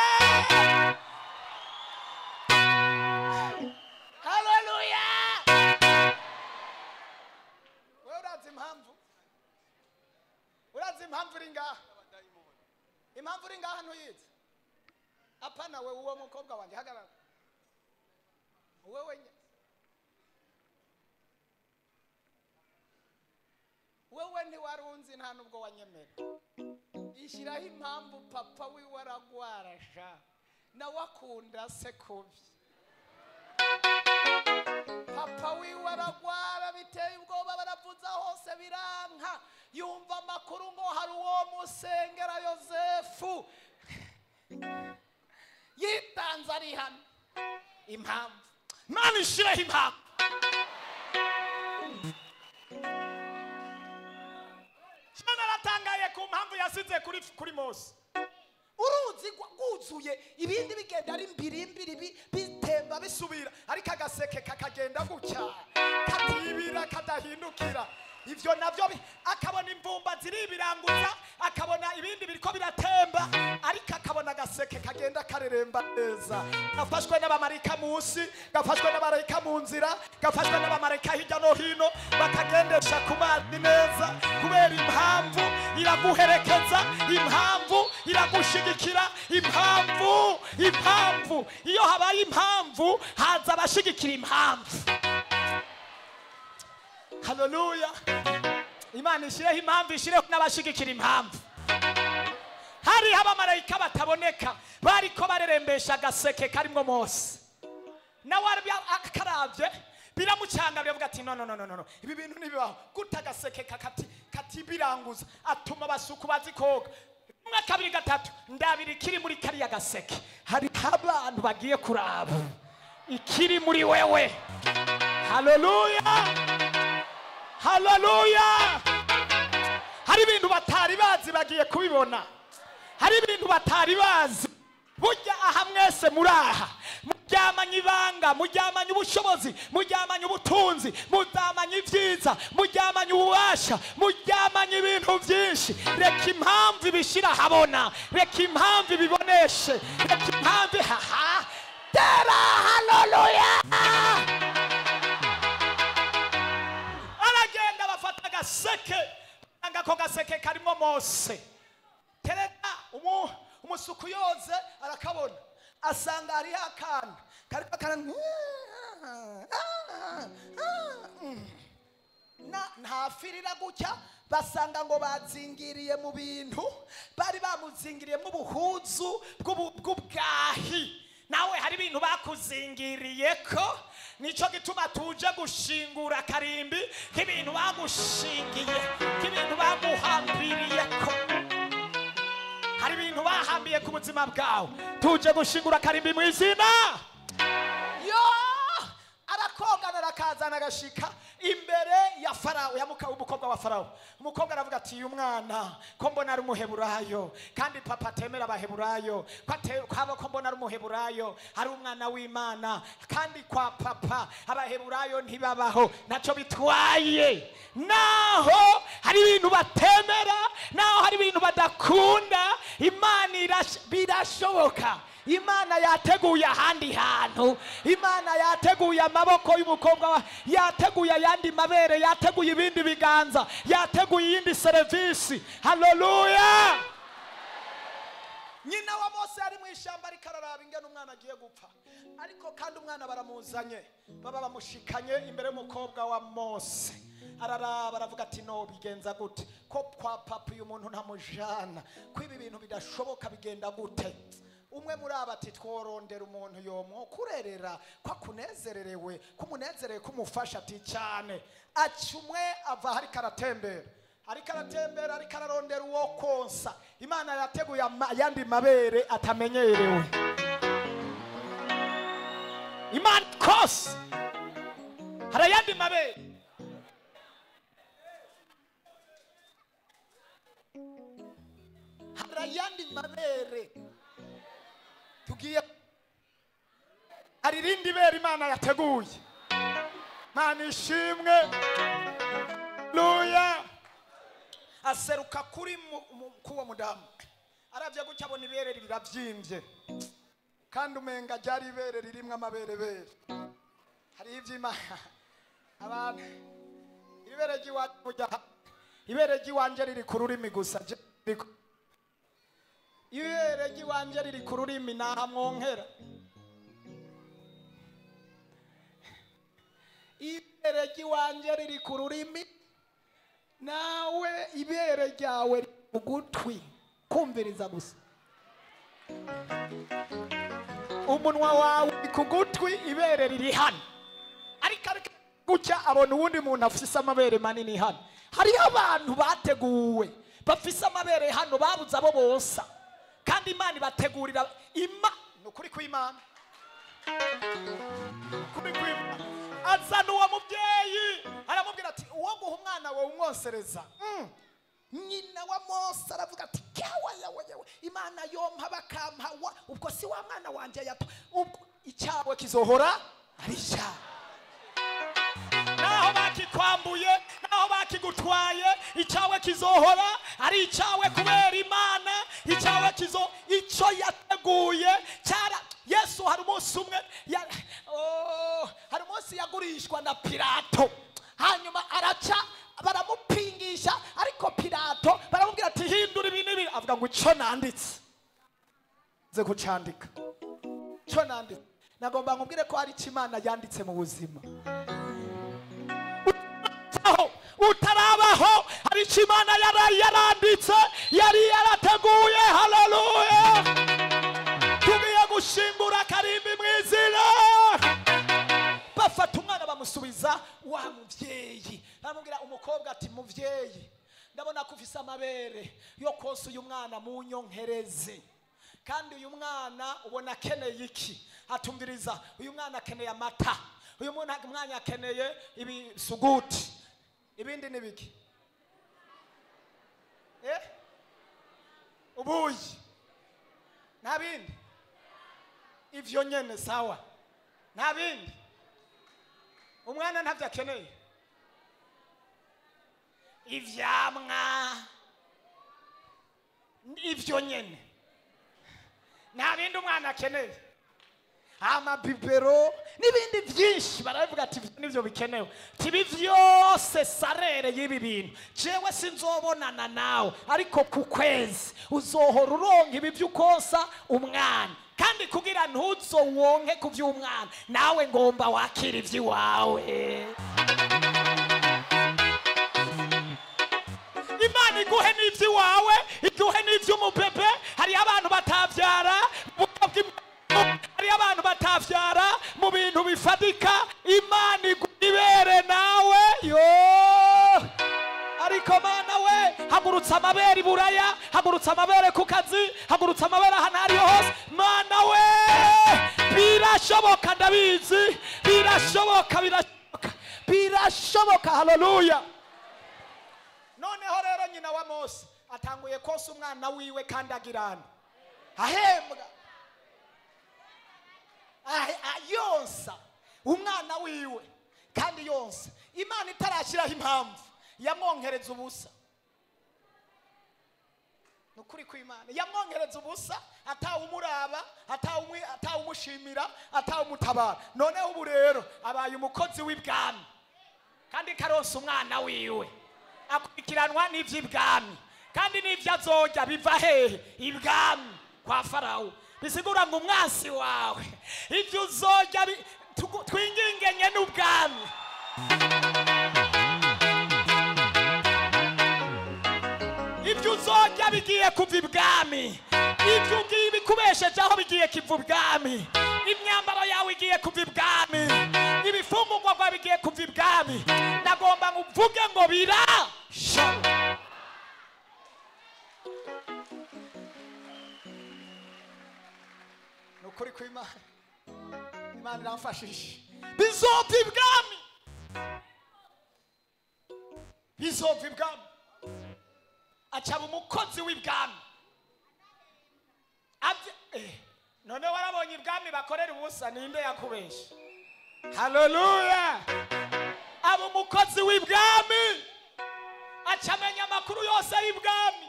Haleluya. impamvu urazi impamvu uri ngaha impamvu uri ngaha ntuyizi apana we uwo mukobwa wanjye hagarara wewe wewe ntiwarunzi nta nubwo wanyemera ishyiraho impamvu papa wiwe aragwarasha nawe akunda se kubi papa wiwe aragwara biteye ubwoba baravuza hose biranka yumva amakuru ngo hari uwo musengera Yosefu yitanze ari hano impamvu Imana ishireho impamvu Imana aratangaye ku mpamvu yasize kuri Mose uruzi guzuye ibindi bigenda ari mbirimbiri bitemba bisubira ariko agaseke kakagenda gutya katibira kadahindukira ivyo navyo akabona imvumba ziri biranguza akabona ibindi biriko biratemba ariko akabona agaseke kagenda kareremba neza gafashwe n'abamarika munsi gafashwe n'abamarika mu nzira gafashwe n'abamarika hirya no hino bakagendesha ku mazi neza kubera impamvu iraguherekeza impamvu iragushigikira impamvu iyo habaye impamvu haza abashigikira impamvu haleluya Imana ishireho impamvu ishireho n'abashigikira impamvu hari abamarayika bataboneka bariko barerembesha agaseke karimwo Mose nawe akaravye biramucanga biravuga ati no ibi bintu nibibaho guta agaseke kati biranguza atuma basuku bazikoga umwe kabiri gatatu ndabiri kiri muri kariya gaseke hari abantu bagiye kuraba ikiri muri wewe haleluya hari ibintu batari bazi bagiye kubibona hari ibintu batari bazi burya aha mwese muraha muryamanye ibanga muryamanye ubushobozi muryamanye ubutunzi muryamanye ibyiza muryamanye ububasha muryamanye ibintu byinshi reka impamvu ibishira habona reka impamvu ibiboneshe reka impamvu tera haleluya aragenda bafata agaseke ko gaseke karimo Mose tereka umusuku yoze arakabona asanga hari akana kariko ntafirira gutya basanga ngo bazingiriye mu bintu bari bamuzingiriye mu buhuzu bw'ubwahi nawe hari ibintu bakuzingiriye ko nico gituma tuje gushingura karimbi k'ibintu bagushingiye k'ibintu baguhambiriye ko hari ibintu bahambiye ku buzima bwawe tuje gushingura karimbi mu izina yo arakogana arakazana agashika imbere ya Farawo umukobwa wa Farawo umukobwa aravuga ati uyu mwana ko mbona ari umuheburayo kandi papa atemera abaheburayo ko mbona ari umuheburayo hari umwana w'Imana kandi kwa papa abaheburayo ntibabaho naco bitwaye naho hari ibintu batemera naho hari ibintu badakunda Imana birashoboka Imana yateguye ahandi hantu Imana yateguye amaboko y'umukobwa yateguye ayandi mabere yateguye ibindi biganza yateguye iyindi serivisi haleluya nyina wa Mose ari mu ishamba rikararaba ingene umwana agiye gupfa ariko kandi umwana baramuzanye baba bamushikanye imbere y'umukobwa wa Mose araraba aravuga ati no bigenza gute ko kwa papa uyu muntu ntamujana ko ibi bintu bidashoboka bigenda gute umwe muri abati tworondera umuntu yomo kurerera kwa kunezererewe kumunezereye kumufasha ati cyane acumwe ava hari karatembera ari kararondera uwo konsa Imana yateguye yandi mabere atamenyerewe Imana kose hari yandi mabere hari yandi mabere tugiye hari rindi bere Imana yateguye Imana ishimwe haleluya aseruka kuri kuwo mudamu aravye gutya abona ibere riravyimbye kandi umenga ryari ibere ririmwe amaberebere hari ivy'Imana abantu ibere ry'iwanje riri ku rurimi gusa. Ibere ry'iwanje riri ku rurimi nahamwonkera. Ibere ry'iwanje riri ku rurimi, nawe ibere ryawe riri ku gutwi kumviriza gusa. Umunwa wawe uri ku gutwi, ibere riri hano. Ariko gutya abona uwundi muntu afise amabere manini hano. Hariho abantu bateguwe bafise amabere hano babuze abo bosa, kandi Imana ibategurira nukuri kw'Imana. Kuri kw'Imana azana uwo mubyeyi aramubwira ati uwo guha umwana wawe umwosereza. Nyina wa Mose aravuga ati yawe Imana yompa bakampawa, ubwo si wa mwana wanje yato, ubwo icyawe kizohora ari icyawe. Naho bakikwambuye, naho bakigutwaye, icyawe kizohora ari icyawe kubera Imana. Icyawe icyo yateguye cyara. Yesu hari umunsi umwe hari umunsi yagurishwa na Pilato, hanyuma araca baramupingisha, ariko Pilato baramubwira ati hindura ibi n'ibi, avuga ngo icyo nanditse nze kucandika. Icyo nanditse nagomba nkubwire ko hari icyo Imana yanditse mu buzima. Utarabaho hari icyo Imana yaranditse, yari yarateguye. Haleluya! Tugiye gushingura karimbi mu izina. Bafata umwana bamusubiza wa mubyeyi, baramubwira umukobwa ati mubyeyi, ndabona ko ufise amabere yo konsa uyu mwana mu nyonkereze, kandi uyu mwana ubona akeneye iki? Atumviriza, uyu mwana akeneye amata, uyu mwana akeneye ibisuguti, ibindi nibiki ubuyi nta bindi, ivyo nyene sawa, nta bindi. Umwana ntavyo akeneye, ivyamwa ivyo nyene, nta bindi umwana akeneye. Amabibero n'ibindi byinshi baravuga ati nivyo bikenewe. Tibi vyose sarere y'ibi bintu jewe sinzobonana nawe, ariko ku kwezi uzohora uronka ibi by'ukosa umwana, kandi kugira ntuzowonke ku by'umwana nawe ngomba wakira ivy'iwawe. Imana iguhe n'ivy'iwawe, iguhe n'ivy'umubebe. Hari abantu batavyara, hari abantu batavyara mu bintu bifadika. Imana igubere nawe ariko Mana we, hagurutsa amabere i Buraya, hagurutsa amabere ku kazi, hagurutsa amabere ahantu hariho hose. Mana we, birashoboka, ndabizi, birashoboka. Haleluya! Noneho rero nyina wa Mose atanguye konsa umwana wiwe, kandi agirana ahembwa yonsa umwana wiwe, kandi yonsa. Imana itarashyiraho impamvu yamwonkereza ubusa. Nukuri kw'Imana yamwonkereza ubusa, atawumuraba, atawumushimira, atawumutabara. Noneho ubu rero abaye umukozi w'ibwami, kandi karonsa umwana wiwe, akurikiranwa n'ivy'ibwami, kandi n'ivyo azorya biva hehe? Ibwami kwa Farawo. Bisigura ngo umwasi wawe ivyo uzorya twingingenye n'ubwami. Ivyo uzorya bigiye kuva ibwami, ivyo ugiye bikubeshejeho bigiye kuva ibwami, imyambaro yawe igiye kuva ibwami, ibifungurwa byawe bigiye kuva ibwami. Nagomba nguvuge ngo birashoboka. Nukuri kw'Imana, Imana iramfashije. Bizova ibwami, bizova ibwami. Acaba umukozi w'ibwami. None warabonye ibwami bakorera ubusa, ninde yakubesha? Haleluya! Abo umukozi w'ibwami acamenya amakuru yose y'ibwami.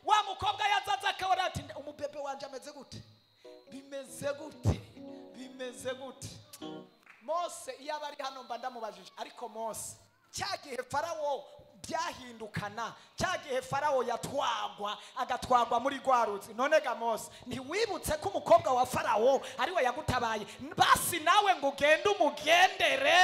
Wa mukobwa yazaza akabona ati umubebe wanje ameze gute, bimeze gute. Mose iyo abari hano mba ndamubajije, ariko Mose cyagihe farawo byahindukana, cyagihe farawo yatwagwa agatwagwa muri rwaruzi. None ga Mose, ntiwibutse ko umukobwa wa farawo ari we yagutabaye? Basi nawe ngo ugende umugendere.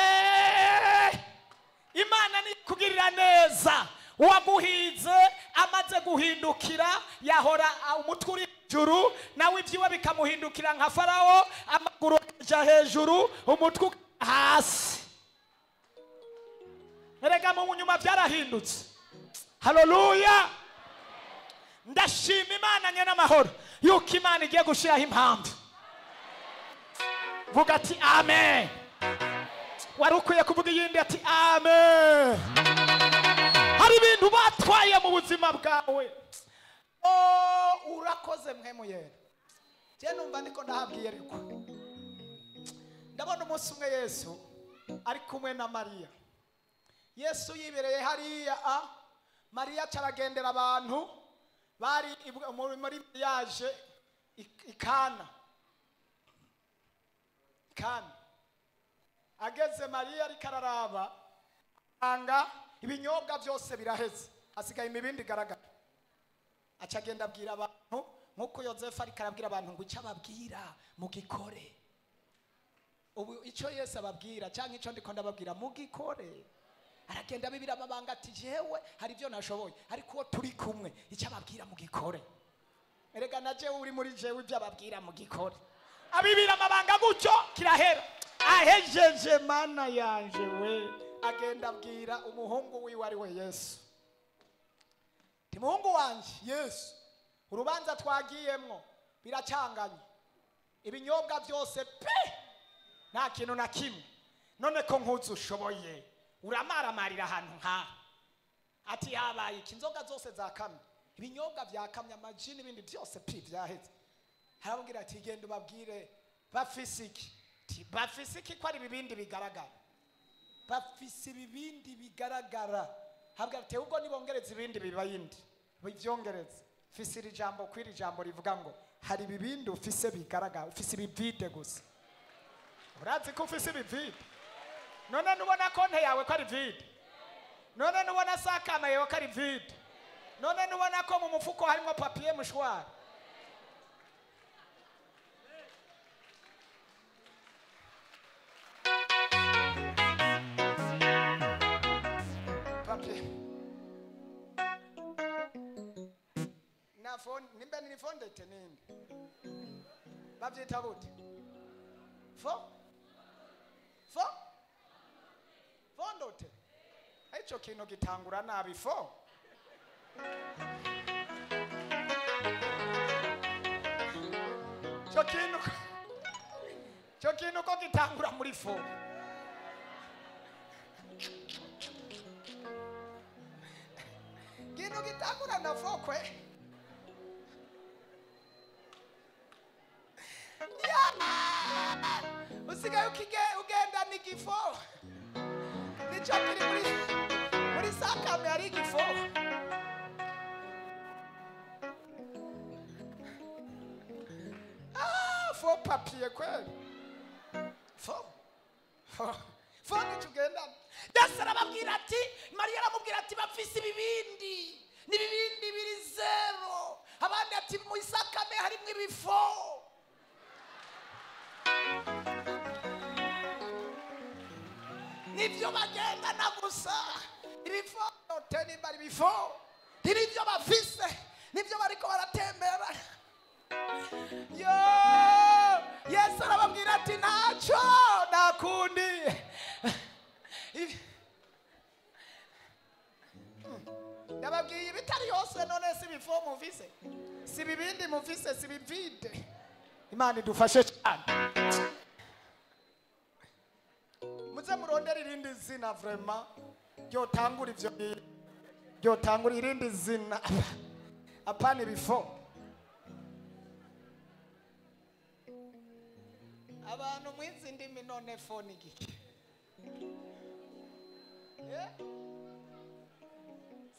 Imana ni kugirira neza. Uwaguhize amaze guhindukira yahora umutwe uri hejuru, nawe ibyiwe bikamuhindukira nka farawo, amaguru aja hejuru, umutwe hasi. Erega mu nyuma byarahindutse. Haleluya. Ndashima Imana nyene amahoro yuko Imana igiye gushiraho impamvu. Vuga ati amen. Warukwiye kuvuga yindi ati amen. Hari ibintu batwaye mu buzima bwawe. Urakoze mwe yera. Je numva ndiko ndahabwiye ariko ndabona umunsi umwe Yesu ari kumwe na Mariya. Yesu yibereye hariya, Mariya caragendera abantu bari muri yaje ikana. Ageze Mariya ari kararaba anga ibinyobwa byose biraheze, asigaye imibindi garagara. Acagenda abwira abantu nkuko Yozefu ari karabwira abantu ngo icyo ababwira mugikore. Ubu icyo Yesu ababwira cyangwa icyo ndiko ndababwira mugikore. Aragenda bibira amabanga ati jewe hari ibyo nashoboye, ariko turi kumwe icyo ababwira mugikore. Erega naje uri muri jewe ibyo ababwira mugikore. Abibira amabanga gutyo kirahera. Ahejeje Mana yanje we, agenda abwira umuhungu wiwe ari we Yesu. Ti muhungu wanje Yesu, urubanza twagiyemwo biracanganye, ibinyobwa byose pe nta kintu na kimwe. None ko nkuzu ushoboye uramaramarira ahantu nka ati yabaye inzoga zose zakamye, ibinyobwa byakamye, amaji n'ibindi byose pi byaheze. Harabwira ati genda ubabwire bafisiki. Bafisiki ko ari bibindi bigaragara. Bafisi bibindi bigaragara. Habwa ati ubwo nibongereza ibindi bibayindi bivyongereza. Fisiri jambo kwiri jambo rivuga ngo hari bibindi ufise bigaragara, ufise bivide gusa. Urazi ko ufise bivide? None nubona konte yawe ko ari vide? None nubona sakama yawe ko ari vide? None nubona ko mu mufuko harimo papier mouchoir? Papier. Na phone nimbe ni phone dete nini? Babyita gute? Fondote. Ico kintu gitangura nabi fo. Cyo kintu ko gitangura muri fo. Kintu gitangura na fo kwe. Usigaye ugenda n'igifo. Nico kiri muri sakame ari igifo. Fo papier kweli. Fo nitugenda. Yesu arababwira ati, Mariya aramubwira ati bafise ibibindi. N'ibibindi biri zero. Abandi ati mu sakame harimo ibifo. Nivyo bagenda na gusa ibifo teni bari bifo nivyo bafise nivyo bariko baratembera. Yo Yesu arababwira ati naco nakundi ndababwiye bitari yose. None si bifo muvise, si bibindi muvise, si bivide. Imana idufashe cyane. Muze murondera irindi zina vraiment ryotangura ivyo ryotangura irindi zina apana bifo. Abantu mwizi ndimi none phone giki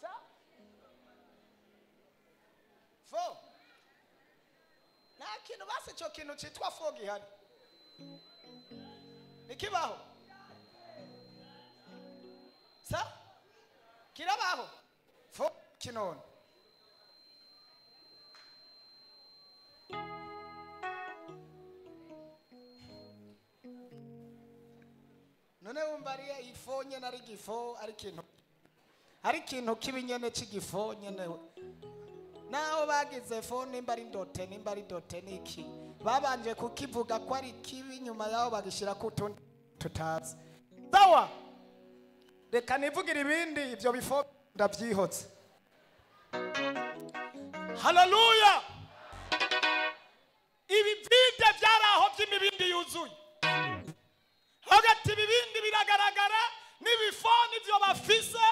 sa fo na kintu base cyo kintu citwa fo gihari nikibaho sa kirabaho fo kinone none wumva ari ifo nyene ari gifo ari kintu kibinyene c'igifo nyene naho bagize fo nimba ari dote niki babanje kukivuga ko ari kibi nyuma yaho bagishira ku tundi tutazi sawa reka nivugira ibindi ivyo bifo ndavyihotse haleluya ibi vide byaraho by'imibindi yuzuye hagati ibibindi biragaragara n'ibifoni byo bafise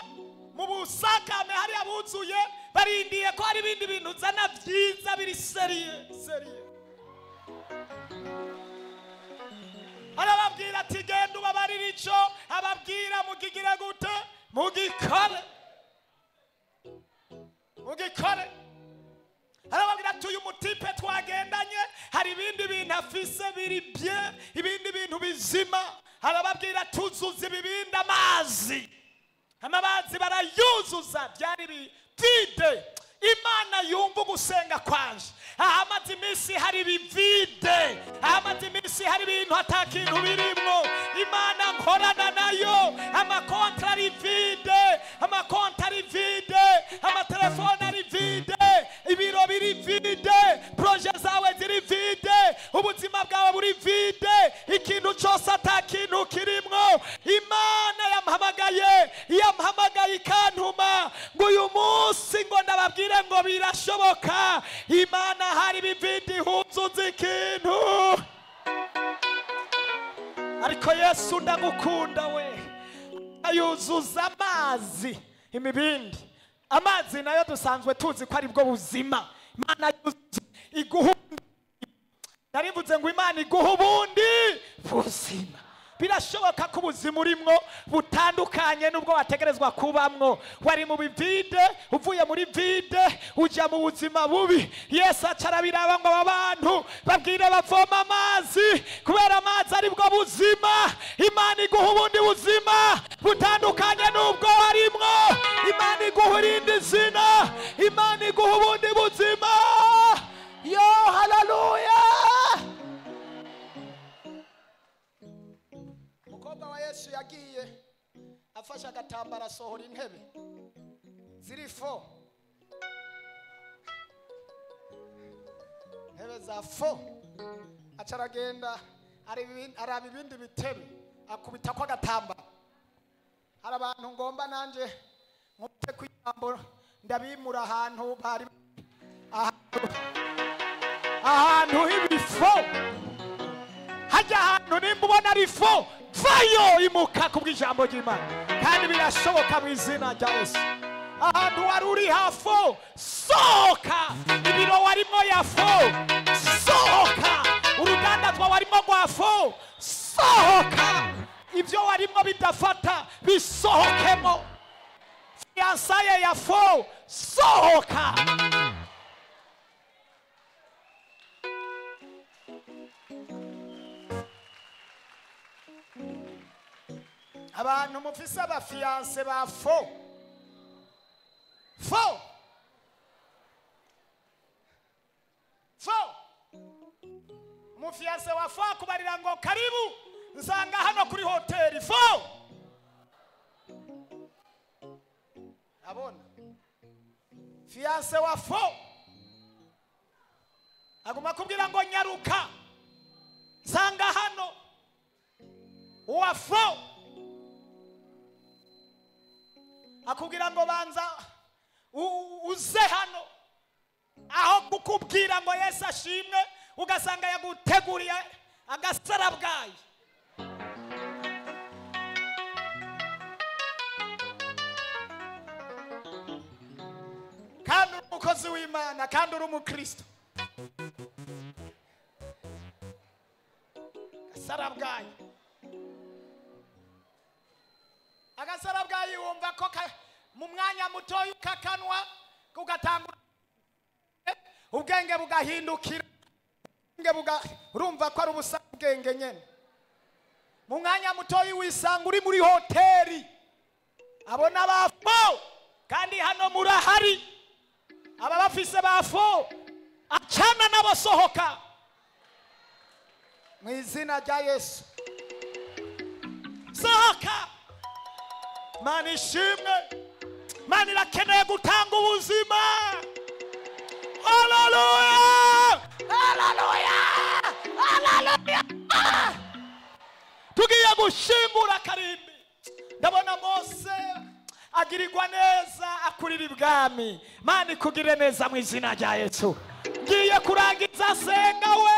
mu busakame hari abuzuye barindiye ko hari ibindi bintu zana byiza biri seriye arababwira ati genda ubabarira ico ababwira mugigire gute mugikore arababwira ati uyu mutipe twagendanye hari ibindi bintu afise biri bye ibindi bintu bizima arababwira tuzuza ibibindi amazi barayuzuza byari bivide imana yumva gusenga kwanje ahamaze iminsi hari bivide ahamaze iminsi hari ibintu atakintu birimwo imana nkorana nayo amakontra ari vide amatelefone ari vide ibiro biri vide proje zawe ziri vide ubuzima bwawe buri vide ikintu cyose atakintu kirimwo imana yampamagaye ikantuma ngo uyu munsi ngo ndababwire ngo birashoboka imana hari bivide huzuza ikintu ariko Yesu ndagukunda we ayuzuza amazi imibindi amazi nayo dusanzwe tuzi ko ari bwo buzima imana iguhundi narivuze ngo imana iguha ubundi buzima birashoboka ko ubuzima urimwo butandukanye n'ubwo wategerezwa kubamwo wari mu bivide uvuye muri vide ujya mu buzima bubi Yesu acarabiraba ngo abantu babwire bavoma amazi kubera amazi ari bwo buzima imana iguha ubundi buzima butandukanye n'ubwo warimwo imana iguha irindi zina imana iguha ubundi buzima yo haleluya wa Yesu yagiye afasha agatambara asohora intebe ziri fo intebe za fo acaragenda araba ibindi bitebe akubita ko agatambara hari abantu ngomba nanje nkubite ku ijambo ndabimura ahantu bari ahantu h'ibifo hajya ahantu nimba ubona ari fo vayo imuka kubw'ijambo ry'Imana kandi birashoboka mu izina rya Yesu ahantu wari uri hafo sohoka ibiro warimo yafo sohoka uruganda twa warimo rwafo sohoka ibyo warimo bidafata bisohokemo fiansaye yafo sohoka abantu mufise abafianse ba fo mufianse wa fo akubarira ngo karibu nsanga hano kuri hoteli fo abona fianse wa fo aguma kubwira ngo nyaruka nsanga hano wa fo akubwira ngo banza uze hano aho kukubwira ngo Yesu ashimwe ugasanga yaguteguriye agasarabwayi kandi uri umukozi w'Imana kandi uri umukristo agasarabwayi agasarabwayi wumva ko mu mwanya mutoya ukakanwa ugatangura ubwenge bugahindukira urumva ko ari ubusa ubwenge nyene mu mwanya mutoya wisanga uri muri hoteli abona bafo murahari aba bafise bafo acana nabo sohoka mu izina rya Yesu sohoka. Mana ishimwe, Mana irakeneye gutanga ubuzima. Haleluya, haleluya, haleluya. Tugiye gushingura Karimbi. Ndabona Mose agirirwa neza akurira ibwami. Mana ikugire neza mu izina rya Yesu. Ngiye kurangiza senga we.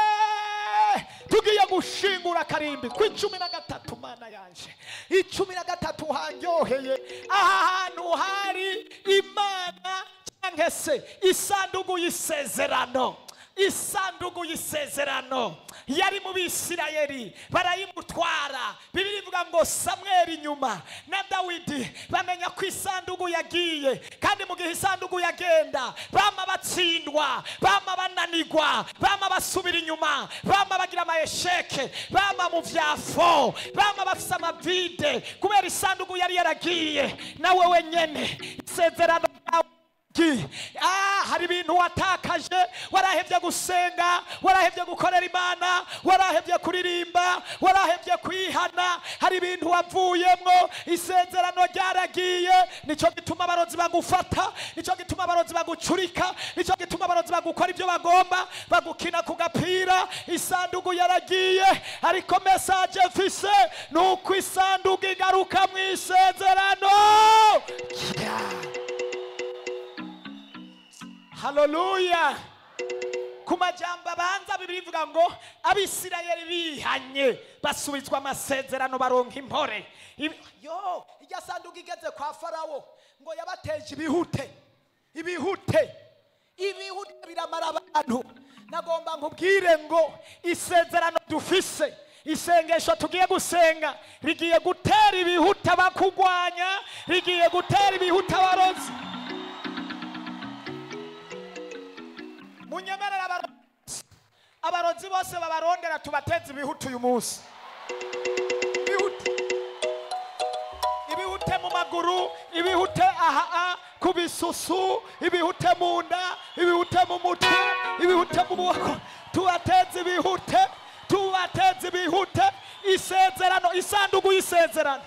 Tugiye gushingura Karimbi ku 13 Mana yanje. 13 hanyoheye ahantu hari Imana cyangwa se isanduku y'isezerano. Isanduku y'isezerano yari mu Bisirayeli barayimutwara. Bibiri ivuga ngo Samweli nyuma na Dawidi bamenya ko isanduku yagiye, kandi mu gihe isanduku yagenda bama batsindwa, bama bananigwa, bama basubira inyuma, bama bagira amayesheke, bama mu vyafo, bama bafise amavide kubera isanduku yari yaragiye. Nawe wenyene isezerano hari ibintu watakaje, warahevye gusenga, warahevye gukorera Imana, warahevye kuririmba, warahevye kwihana, hari ibintu wavuyemwo, isezerano ryaragiye. Nico gituma abarozi bagufata, nico gituma abarozi bagucurika, nico gituma abarozi bagukora ibyo bagomba, bagukina ku gapira. Isanduku yaragiye, ariko message mfise nuko isanduku igaruka mu isezerano. Haleluya. Kumajamba banza Bibiri ivuga ngo Abisirayeli bihanye basubizwa amasezerano baronka impore. Yo ijya sanduku igeze kwa Farawo ngo yabateje ibihute biramara abantu. Nagomba nkubwire ngo isezerano dufise, isengesho tugiye gusenga rigiye gutera ibihute bakugwanya, rigiye gutera ibihute abarozi. Munyemerera abarozi bose babarondera tubateze ibihute uyu munsi. Ibihute mu maguru, ibihute ku bisusu, ibihute mu nda, ibihute mu mutwe, ibihute mu bwoko. Tubateze ibihute isezerano, isanduku y'isezerano.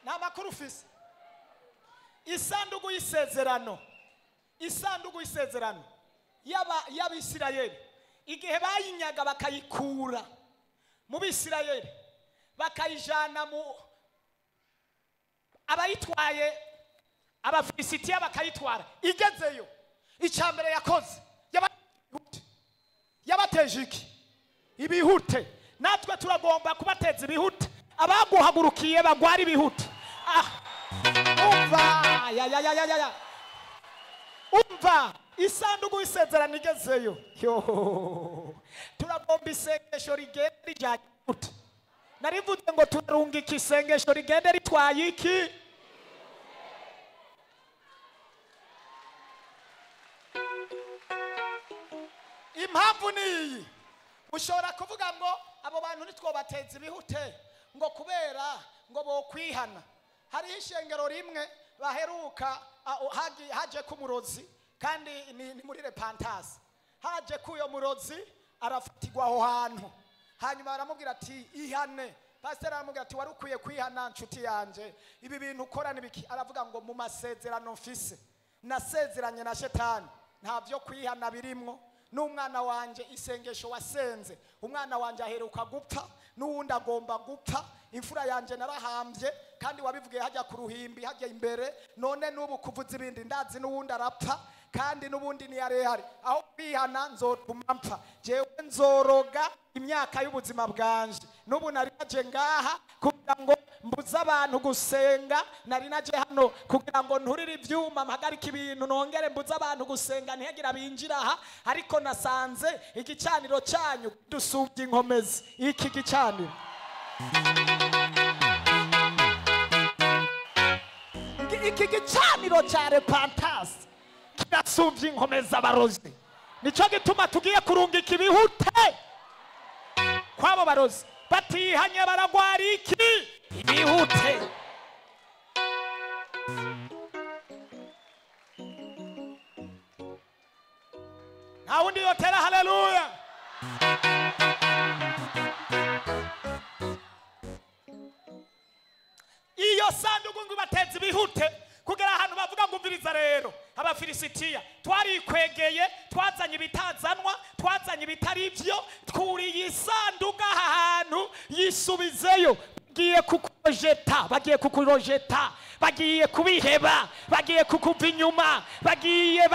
Nta makuru ufise. Isanduku y'isezerano, isanduku y'isezerano y'Abisirayeli igihe bayinyaga bakayikura mu Bisirayeli bakayijana mu abayitwaye Abafilisitiya bakayitwara. Igezeyo icyambere yakoze yabateje iki? Ibihute. Natwe turagomba kubateza ibihute. Abaguhagurukiye bagwara ibihute. Umva isanduku y'isezerano igezeyo. Turagomba isengesho rigenda rijanye ibihute. Narivuze ngo turarungika isengesho rigenda ritwaye iki? Impamvu niyi. Ushobora kuvuga ngo abo bantu nitwobateza ibihute ngo kubera ngo bo kwihana. Hari ishengero rimwe baheruka haje ku murozi, kandi ni muri repentance. Haje kuyo murozi arafatirwa aho hantu, hanyuma baramubwira ati ihane. Pastor aramubwira ati warukwiye kwihana nshuti yanje, ibi bintu ukora nibiki? Aravuga ngo mu masezerano mfise nasezeranye na Shetani nta byo kwihana birimwo. N'umwana wanje isengesho wasenze, umwana wanje aheruka gupfa, n'uwundi agomba gupfa, imfura yanje narahambye, kandi wabivugiye hajya ku ruhimbi hajya imbere, none n'ubu kuvuza ibindi ndazi n'uwundi arapfa, kandi n'ubundi ni yarehari. Aho kwihana nzotuma mpfa, jewe nzoroga imyaka y'ubuzima bwanje. N'ubu nari naje ngaha kugira ngo mbuza abantu gusenga, nari naje hano kugira ngo nturire ivyuma mpagarika ibintu nongere mbuza abantu gusenga ntihagira binjira aha, ariko nasanze igicaniro cyanyu dusubye inkomezi. Iki gicaniro iki gicaniro cya repentance kirasubye inkomezi abarozi. Nico gituma tugiye kurungika ibihute kwabo barozi. Batihanye baragwara iki? Ibihute. nta wundi yotera haleluya. Iyo sanduku ngo bateze ibihute kugera ahantu bavuga ngo umviriza rero abafilisitiya twarikwegeye twazanye ibitazanwa twazanye ibitari byo twuriye isanduku ahantu yisubizeyo bagiye kukurojeta bagiye kubiheba bagiye kukuva inyuma bagiye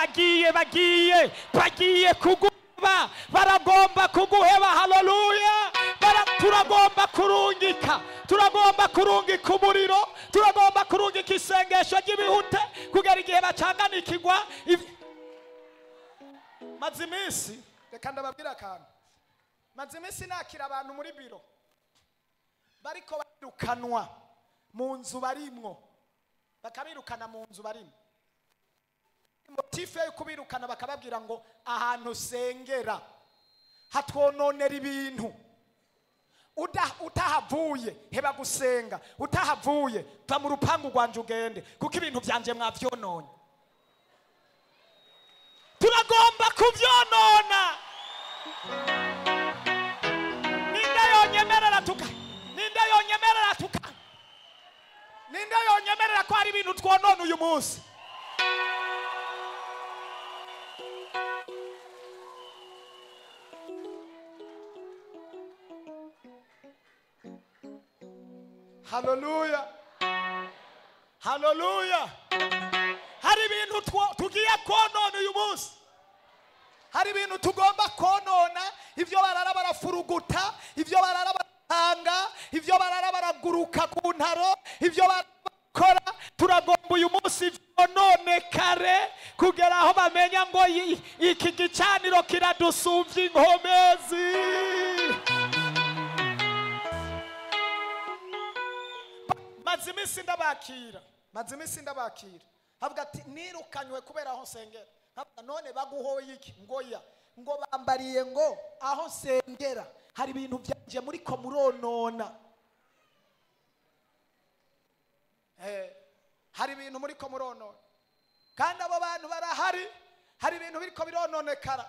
kuguba baragomba kuguheba. haleluya. turagomba kurungika umuriro, turagomba kurungika isengesho ry'ibihute kugera igihe bacanganikirwa. maze iminsi reka ndababwira akantu, maze iminsi nakira abantu muri biro bariko birukanwa mu nzu barimwo, bakabirukana mu nzu barimwo. motife yo kubirukana bakababwira ngo ahantu sengera hatwononera ibintu, utahavuye heba gusenga, utahavuye va mu rupangu rwanje ugende kuko ibintu byanje mwavyononye. turagomba kuvyonona. ninde yonyemerera ko hari ibintu twonona uyu munsi? haleluya. hari ibintu tugiye konona uyu munsi, hari ibintu tugomba konona. ibyo barara barafuruguta, ibyo barara baratanga, ibyo barara baraguruka ku ntaro, ibyo barakora, turagomba uyu munsi vyononekare kugera aho bamenya ngo iki gicaniro kiradusumvya inkomezi. maze iminsi ndabakira havuga ati nirukanywe kubera aho sengera. none baguhoye iki? ngo bambariye ngo aho sengera hari ibintu byanje muri ko muronona. hari ibintu muri ko muronona kandi abo bantu barahari. hari ibintu biriko birononekara.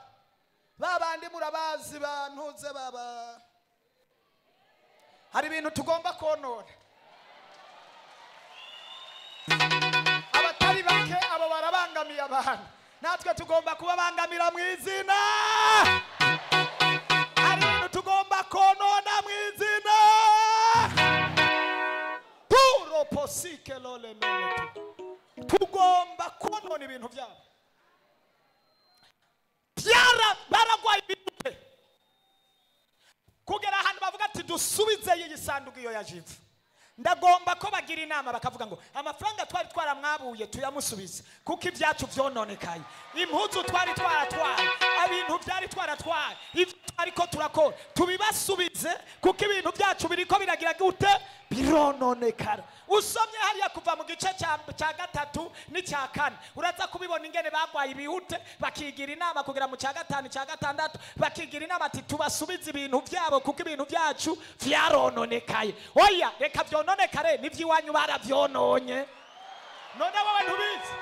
babandi murabazi bantuze baba, hari ibintu tugomba konona. abatari bake abo barabangamiye abantu, natwe tugomba kubabangamira mu izina. hari ibintu tugomba konona mu izina. puro posike lole mene, tugomba konona ibintu byabo. baragwaye ibintu kugera ahantu bavuga ati dusubize iyi sanduku iyo yajivu. ndagomba ko bagira inama bakavuga ngo amafaranga twari twaramwabuye tuyamusubize kuko ibyacu byononekaye. impuzu twari twaratwaye, ibintu byari twaratwaye, ibyo ariko turakora tubibasubize kuko ibintu byacu biriko biragira gute? birononekara. usomye hariya kuva mu gice cya 3 n'icya 4 uraza kubibona ingene bagwaye ibihute, bakigira inama kugira mu cya 5 cya 6 bakigira inama ati tubasubize ibintu byabo kuko ibintu byacu vyarononekaye. oya reka vyononekare nivyiwanyu baravyononye. none wowe ntubizi?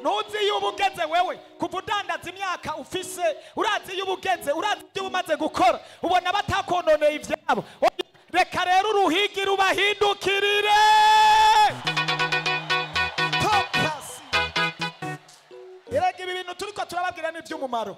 ntuzi iyo ubugeze wewe kuva udandaza imyaka ufise, urazi iyo ubugeze, urazi iyo umaze gukora, ubona batakononeye ivyabo. reka rero uruhigi rubahindukirire. erega ibi bintu turiko turababwira ni iby'umumaro.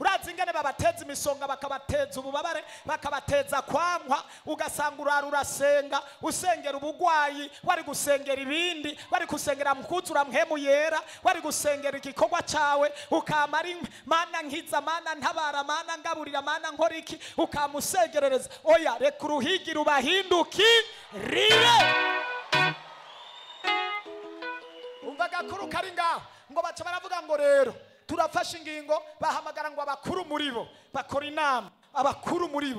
urazi ingene babateza imisonga, bakabateza ububabare, bakabateza kwankwa, ugasanga urasenga usengera ubugwayi, wari gusengera ibindi, wari gusengera mukuzura mpemu yera, wari gusengera igikorwa cawe, ukamara mana nkiza, mana ntabara, mana ngaburira, mana nkora iki, ukamusegerereza. oya reka uruhigi rubahindukirire. umva gakuru kari ngaho ngo baca baravuga ngo rero turafashe ingingo. bahamagara ngo abakuru muri bo bakora inama. abakuru muri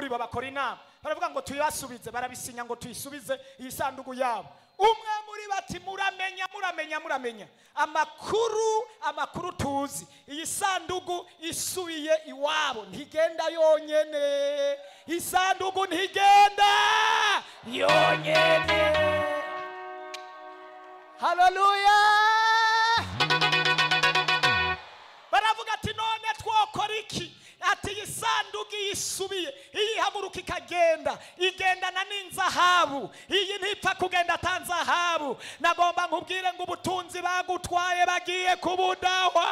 bo bakora inama, baravuga ngo tuyasubize. barabisinya ngo tuyisubize iyi sanduku yabo. umwe muri bati muramenya amakuru tuzi, iyi sanduku isubiye iwabo ntigenda yonyene. isanduku ntigenda yonyene. haleluya. Baravuga ati none twokora iki? Ati isanduku yisubiye iyihaguruka ikagenda igendana n'inzahabu, iyi ntipfa kugenda atanzahabu. Nagomba nkubwire ngo ubutunzi bagutwaye bagiye kubudahwa,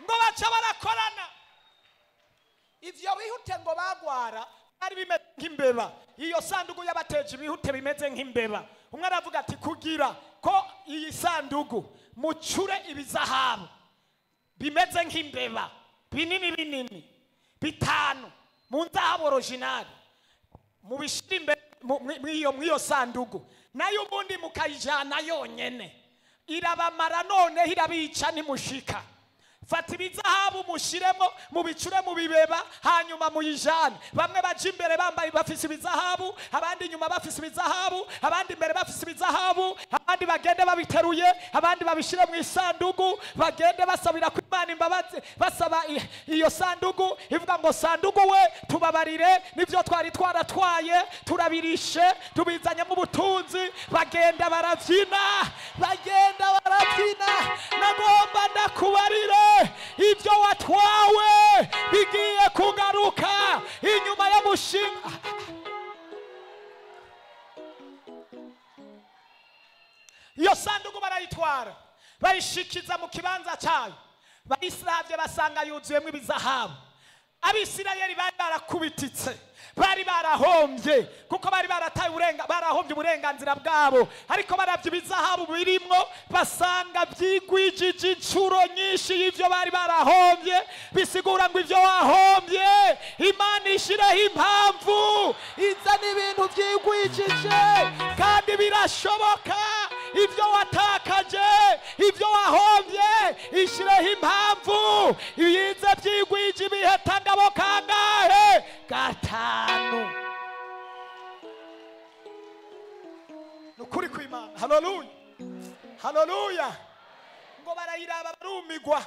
ngo baca barakorana. Ivyo bihute ngo bagwara ari bimeze nk'imbeba. Iyo sanduku yabateje ibihute bimeze nk'imbeba. Umwe aravuga ati kugira ko iyi sanduku mucure ibizahabu bimeze nk'imbeba binini binini bitanu mu nzahabu original, mubishira imbere mw'iyo sanduku, nayo ubundi mukayijana yonyene irabamara, none irabica nimushika. Fata ibizahabu mushiremo mubicure mu bibeba, hanyuma muyijane. Bamwe baje imbere bambaye bafise ibizahabu, abandi inyuma bafise ibizahabu, abandi imbere bafise ibizahabu, abandi bagende babiteruye, abandi babishire mu isanduku, bagende basabira ku Imana imbabazi, basaba iyo sanduku ivuga ngo sanduku we tubabarire nivyo twari twaratwaye, turabirishe tubizanye mu butunzi. Bagenda baravyina, bagenda baravyina. Nagomba ndakubarire ibyo watwawe bigiye kugaruka inyuma y'umushinga. Iyo sanduku barayitwara bayishikiza mu kibanza cyayo. Bayisravye basanga yuzuyemo ibizahabu. Abisirayeli bari barakubititse, bari barahombye kuko bari barataye barahombye uburenganzira bwabo, ariko baravye ibizahabu birimwo basanga byigwijije incuro nyinshi y'ivyo bari barahombye. Bisigura ngo ivyo wahombye Imana ishiraho impamvu, izana ibintu byigwijije kandi birashoboka. Ivyo watakaje, ivyo wahombye, ishiraho impamvu. Ibiza byigwije ibihetangabo kangahe? Gatanu. Nukuri kw'Imana. Haleluya, haleluya. Ngo barayiraba barumigwa,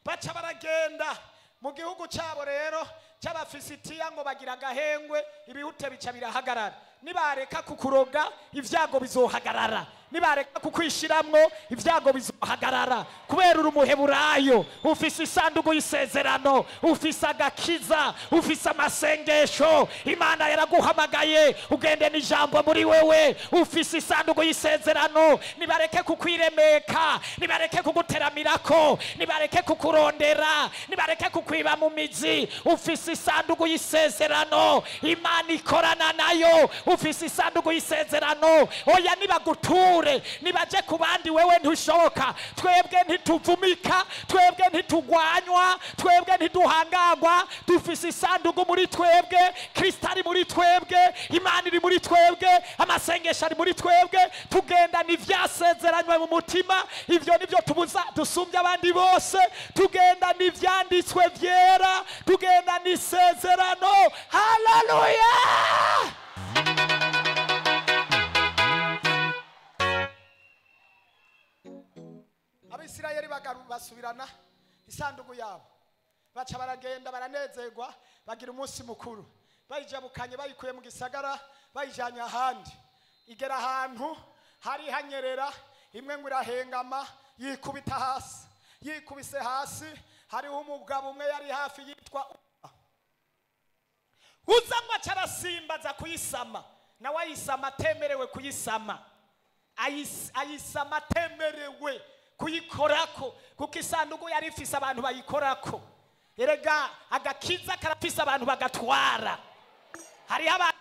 baca baragenda mu gihugu cyabo rero cy'Abafisitiya, ngo bagira agahengwe, ibihute bica birahagarara. Nibareka kukuroga ivyago bizohagarara, nibareka kukwishiramwo ivyago bizohagarara. Kubera uri umuheburayo, ufise isanduku y'isezerano, ufise agakiza, ufise amasengesho. Imana yaraguhamagaye ugende n'ijambo muri wewe, ufise isanduku y'isezerano. Nibareke kukwiremeka, nibareke kuguteramirako, nibareke kukurondera, nibareke kukwiba mu mizi. Ufise isanduku y'isezerano, Imana ikorana nayo. Ufise isanduku y'isezerano, oya nibaguture, nibaje kubandi wewe ntushoboka. Twebwe ntituvumika, twebwe ntitugwanywa, twebwe ntiduhangagwa. Dufise isanduku muri twebwe, Kristo ari muri twebwe, Imana iri muri twebwe, amasengesho ari muri twebwe. Tugenda n'ivyasezeranywe mu mutima, ivyo nivyo dusumbya abandi bose. Tugenda n'ivyanditswe vyera, tugenda n'isezerano. Haleluya. Abisirayeli basubirana isanduku yabo, baca baragenda baranezerwa, bagira umunsi mukuru. Bayijabukanye bayikuye mu gisagara bayijanye ahandi. Igera ahantu hari hanyerera, imwe ngo irahengama yikubita hasi. Yikubise hasi, hariho umugabo umwe yari hafi yitwa Uza ngo acarasimbaza kuyisama, nawe ayisama atemerewe kuyisama. Ayisama atemerewe kuyikorako, kuko isanduku yari ifise abantu bayikorako. Erega agakiza karafise abantu bagatwara. Hari abantu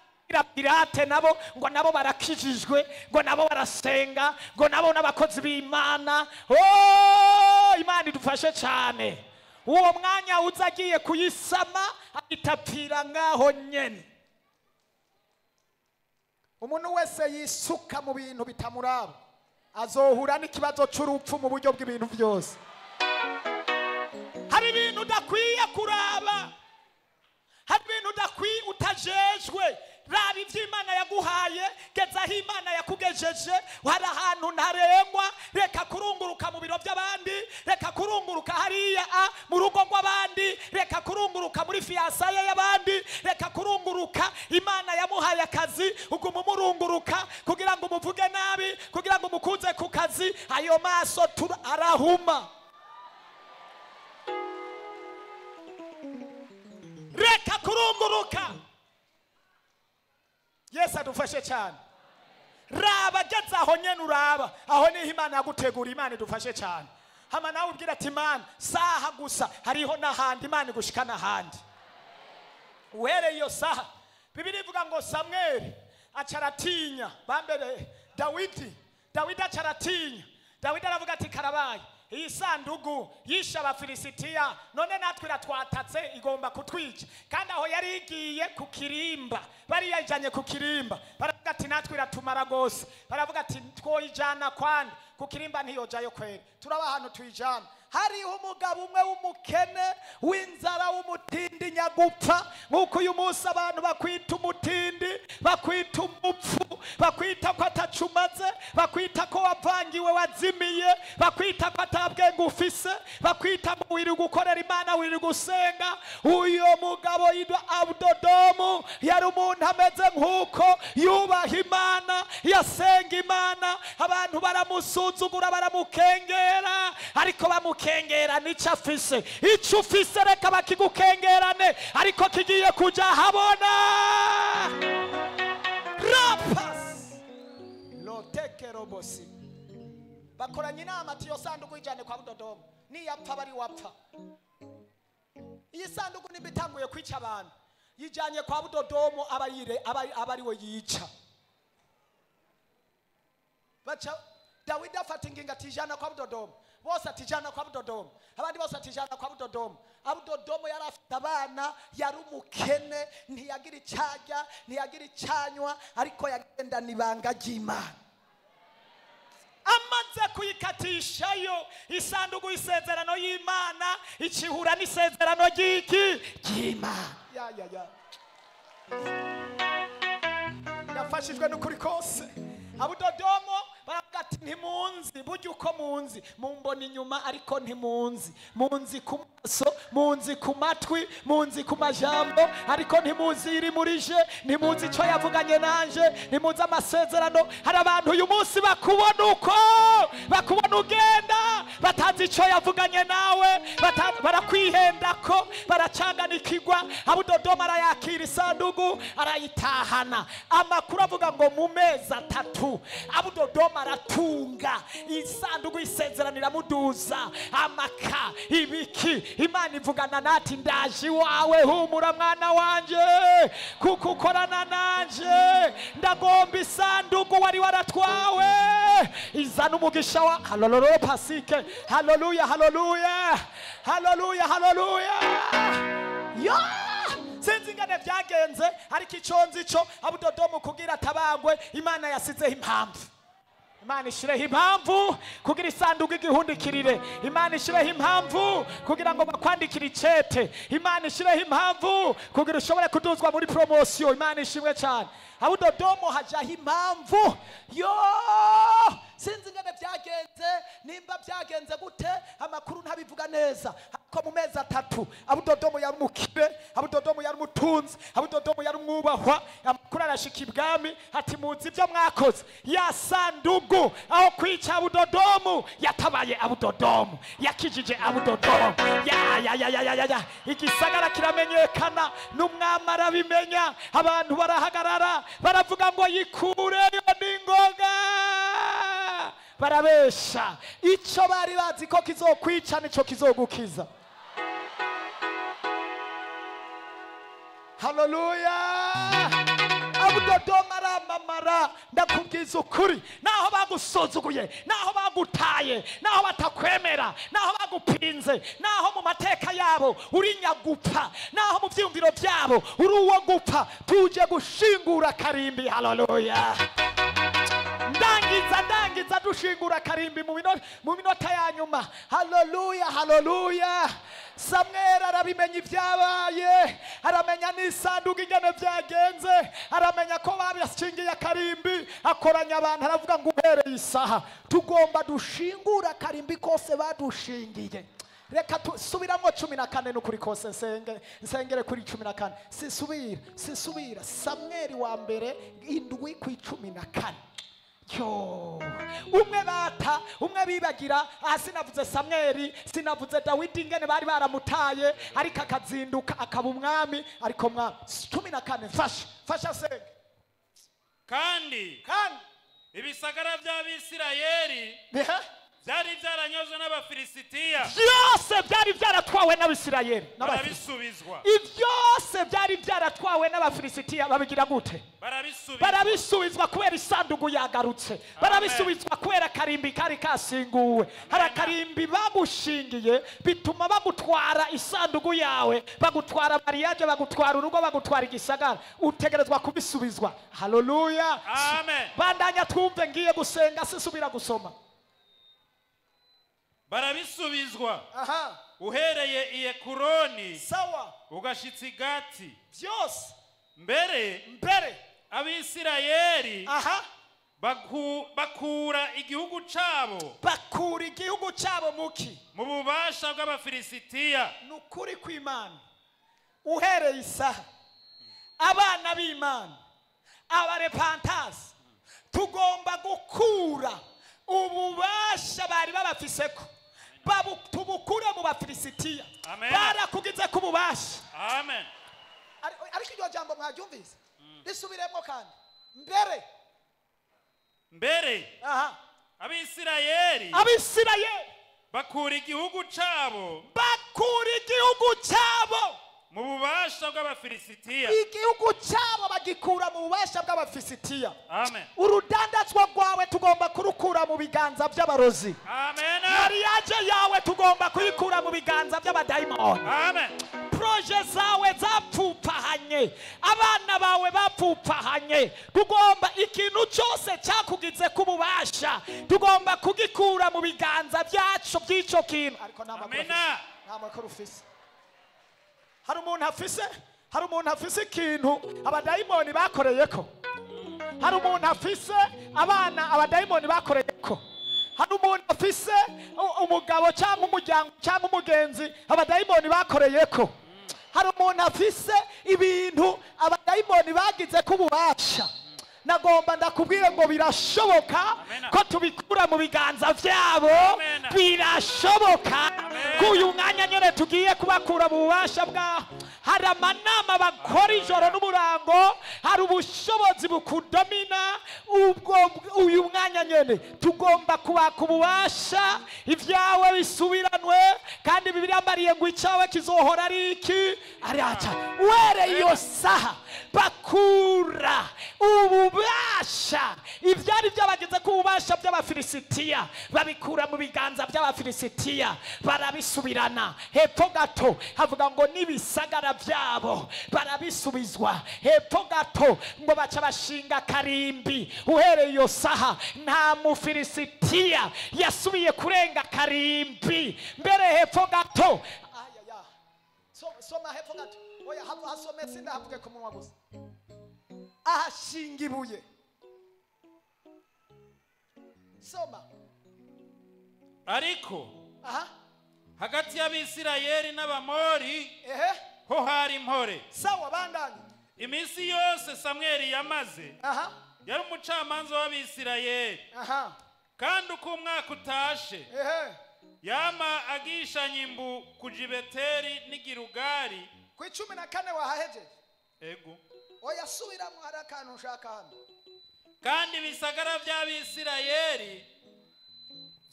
pirate nabo ngo nabo barakijijwe, ngo nabo barasenga, ngo nabo n'abakozi b'Imana. Oh, Imana idufashe cyane. Uwo mwanya uzagiye kuyisama itapfira ngaho nyene. Umuntu wese yisuka mu bintu bitamuraba azohura n'ikibazo cy'urupfu mu buryo bw'ibintu byose. Hari ibintu udakwiye kuraba, hari ibintu udakwiye utajejwe. Raba ivy'Imana yaguhaye, geza aho Imana yakugejeje. Hari ahantu ntarengwa, reka kurunguruka mu biro by'abandi, reka kurunguruka hariya mu rugo rw'abandi, reka kurunguruka muri fiansaye y'abandi, reka kurunguruka. Imana yamuhaye akazi muguma umurunguruka kugira ngo umuvuge nabi, kugira ngo umukunze ku kazi, ayo maso arahuma. Reka kurunguruka. Yesu adufashe cyane. Raba ageze aho nyene uraba, aho niho Imana yagutegura. Imana idufashe cyane. Hama nawe ubwira ati Imana saha gusa hariho n'ahandi Imana igushika n'ahandi. Uhereye iyo saha Bibiri ivuga ngo Samweli acaratinya bambere Dawidi acaratinya. Dawidi aravuga ati karabaye iyi sandugu yisha abafilisitiya, none natwe iratwatatse igomba kutwica. Kandi aho yari igiye ku kirimba, bari yajanye ku kirimba, baravuga ati natwe iratumara gose. Baravuga ati twoyijana kwandi ku kirimba ntiyojayo kweri, turaba hano tuyijana. Hariho umugabo umwe w'umukene w'inzara w'umutindi nyagupfa, nk'uko uyu munsi abantu bakwita umutindi, bakwita umupfu, bakwita ko atacumaze, bakwita ko wavangiwe wazimiye, bakwita ko atabwenge ufise, bakwita ngo wiri gukorera Imana, wiri gusenga. Uyo mugabo yitwa Abudodomu yari umuntu ameze nk'uko yubaha Imana, yasenga Imana. Abantu baramusuzugura, baramukengera, ariko kengera nico afise. Ico ufise reka bakigukengerane, ariko kigiye kuja habona. Rapas loteke robosi bakoranye inama ati yo sanduku ijane kwa Budodomu, niyapfa bari wapfa. Iyi sanduku nibitanguye kwica abantu, yijanye kwa Budodomu abari we yica. Bacha Dawidi afata ingingo ati ijana kwa Budodomu, bose atijana kwa Budodomu, abandi bose atijana kwa Budodomu. Abudodomu yari afite abana, yari umukene, ntiyagira icyaga, ntiyagira icyanywa, ariko yagendana ibanga ry'Imana. Amaze kuyikatishayo isanduku y'isezerano y'Imana, ikihura n'isezerano ry'Imana. Yafashijwe n'ukuri kose. Abudodomu baravuga ati ntimunzi, burya uko munzi mumbona inyuma ariko ntimunzi. Munzi ku maso, munzi ku matwi, munzi ku majambo, ariko ntimunzi iri muri je, ntimunzi icyo yavuganye nanje, ntimunzi amasezerano. Hari abantu uyu munsi bakubona uko, bakubona ugenda, batazi icyo yavuganye nawe, barakwihendako, baracanganikirwa. Abudodomu arayakira isanduku, arayitahana. Amakuru avuga ngo mu mezi 3 Abudodomu aratunga isanduku y'isezerano, iramuduza amaka ibiki. Imana ivugana nati ndaje iwawe, humura mwana wanje, kuko ukorana nanje. Ndagomba isanduku wari waratwawe, izana umugisha wa haleluya pasike. Haleluya, haleluya, haleluya, haleluya. Sinzi ingane byagenze, ariko iconzi ico Abudodomu kugira atabagwe, Imana yasizeho impamvu. Imana ishireho impamvu kugira isanduku igihundikirire. Imana ishireho impamvu kugira ngo bakwandikire icete. Imana ishireho impamvu kugira ushobore kuduzwa muri promotion. Imana ishimwe cyane. Abudodomu hajaho impamvu. Sinzi ingane byagenze, nimba byagenze gute, amakuru ntabivuga neza. Ko mu mezi 3 Abudodomu yari umukire, Abudodomu yari umutunzi, Abudodomu yari umwubahwa. Amakuru arashika ibwami ati muzi ibyo mwakoze. Ya sanduku aho kwica Abudodomu yatabaye Abudodomu, yakijije Abudodomu. Ya igisagara kiramenyekana, n'umwami arabimenya. Abantu barahagarara baravuga ngo yikureyo n'ingoga. Barabesha, icyo bari bazi ko kizokwica nico kizogukiza. Haleluya. Abudodomu aramamara, ndakubwiza ukuri. Naho bagusuzuguye, naho bagutaye, naho batakwemera, naho bagupinze, naho mu mateka yabo uri nyagupfa, naho mu byumviro byabo uri uwo gupfa, tuje gushingura karimbi. Haleluya. Ndangiza dushingura karimbi mu minota ya nyuma. Haleluya, haleluya. Samweli arabimenya ibyabaye, aramenya n'isanduku ingene byagenze, aramenya ko babashingiye karimbi, akoranya abantu aravuga ngo uhereye isaha tugomba dushingura karimbi kose badushingiye. reka subiramo 14 n'ukuri kose nsengere kuri 14 sinsubira Samweli wa mbere 7:14 yo umwe bibagira sinavuze Samweli sinavuze Dawidi ingene bari baramutaye ariko akazinduka akaba umwami ariko mwami 14 fasha senge kandi ibisagara by'Abisirayeli byari byaranyazwe n'Abafilisitiya byose byari byaratwawe n'Abisirayeli barabisubizwa ibyose byari byaratwawe n'Abafilisitiya babigira gute barabisubizwa kubera isanduku yagarutse barabisubizwa kubera karimbi kari kasinguwe hari karimbi bagushingiye bituma bagutwara isanduku yawe bagutwara mariage bagutwara urugo bagutwara igisagara utegerezwa kubisubizwa haleluya amen bandanya twumve ngiye gusenga sisubira gusoma barabisubizwa uhereye i Ekuroni sawa ugashitsi Gati byose mbere Abisirayeli bakura igihugu cabo muki mu bubasha bw'Abafilisitiya nukuri kw'Imana uhereye isaha abana b'Imana abarepantasi tugomba gukura ububasha bari babafiseko tubukure mu Bafilisitiya barakugize ku bubasha amen ariko iryo jambo mwaryumvise risubiremo kandi mbere Abisirayeli bakura igihugu cabo mu bubasha bw'Abafilisitiya igihugu cyabo bagikura mu bubasha bw'Abafilisitiya amen urudandazwa rwawe tugomba kurukura mu biganza by'abarozi amen mariage yawe tugomba kuyikura mu biganza by'abadayimoni amen proje zawe zapfupahanye abana bawe bapfupahanye tugomba ikintu cyose cyakugize ku bubasha tugomba kugikura mu biganza byacu by'icyo kintu ariko nta makuru ufise hari umuntu afise ikintu abadayimoni bakoreyeko hari umuntu afise abana abadayimoni bakoreyeko hari umuntu afise umugabo cyangwa umuryango cyangwa umugenzi abadayimoni bakoreyeko hari umuntu afise ibintu abadayimoni bagize ko ububasha nagomba ndakubwire ngo birashoboka ko tubikura mu biganza byabo birashoboka ko uyu mwanya nyine tugiye kubakura mu bubasha bwabo hari amanama bakora ijoro n'umurango hari ubushobozi bukudomina uyu mwanya nyine tugomba kubaka ububasha ibyawe bisubiranwe kandi Bibiliya mbariye ngo icyawe kizohora ari iki ariaca uhereye iyo saha bakura ububasha ibyari byabageze ku bubasha by'Abafilisitiya babikura mu biganza by'Abafilisitiya barabisubirana hepfo gato havuga ngo n'ibisagara byabo barabisubizwa hepfo gato ngo baca bashinga karimbi uhereye iyo saha nta Mufilisitiya yasubiye kurenga karimbi mbere hepfo gato soma hepfo gato oya hasome sinda havuge ku munwa gusa ahashinga ibuye soma ariko hagati y'Abisirayeli n'Abamori ho hari impore sawa bandanye iminsi yose Samweli yamaze yari umucamanza w'Abisirayeli kandi uko umwaka utashe yama agishanya imbu ku Beteli n'Igirugari ku 14 wahahejeje ego oya subiramo hari akantu ushaka hano kandi ibisagara by'Abisirayeli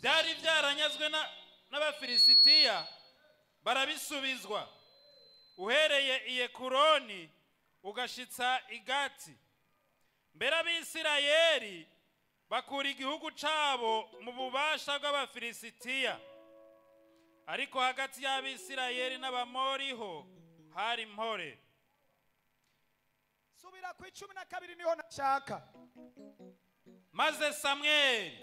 byari byaranyazwe n'Abafilisitiya barabisubizwa uhereye i Ekuroni ugashitsa i Gati mbere Abisirayeli bakura igihugu cabo mu bubasha bw'Abafilisitiya ariko hagati y'Abisirayeli n'Abamori ho hari impore subira ku 12 niho nashaka maze Samweli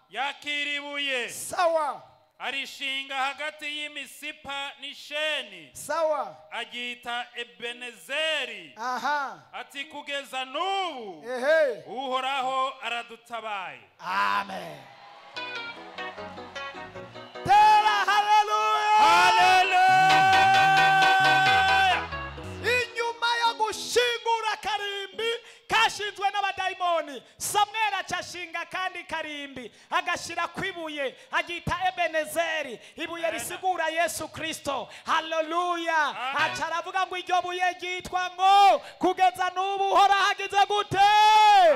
yakiribuye sawa arishinga hagati y'Imisipa n'Isheni sawa agita Ebenezeri ati kugeza n'ubu uhoraho aradutabaye amen tera haleluya abadayimoni. Samweli acashinga kandi karimbi agashira kwibuye agita Ebenezeri, ibuye risigura Yesu Kristo. Haleluya. Acaravuga ngo iryo buye ryitwa ngo kugeza n'ubu hora hagize gute?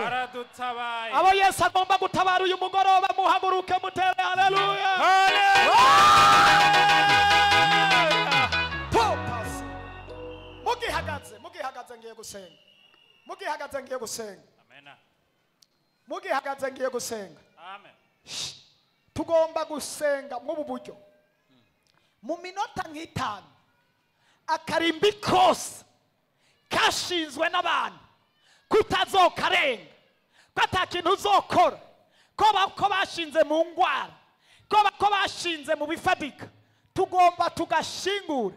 Aradutabaye. Abo Yesu agomba gutabara uyu mugoroba, muhaguruke mutere haleluya. Mugihagaze ngiye gusenga. Mugihagaze ngiye gusenga. Amen. Mugihagaze ngiye gusenga. Amen. Tugomba gusenga mu buryo. Mu minota nk'itanu akarimbi kose kashinzwe n'abantu kutazokarenga, ko atakintu uzokora, ko bashinze mu ngwara, ko bashinze mu bifadika, tugomba tugashingura.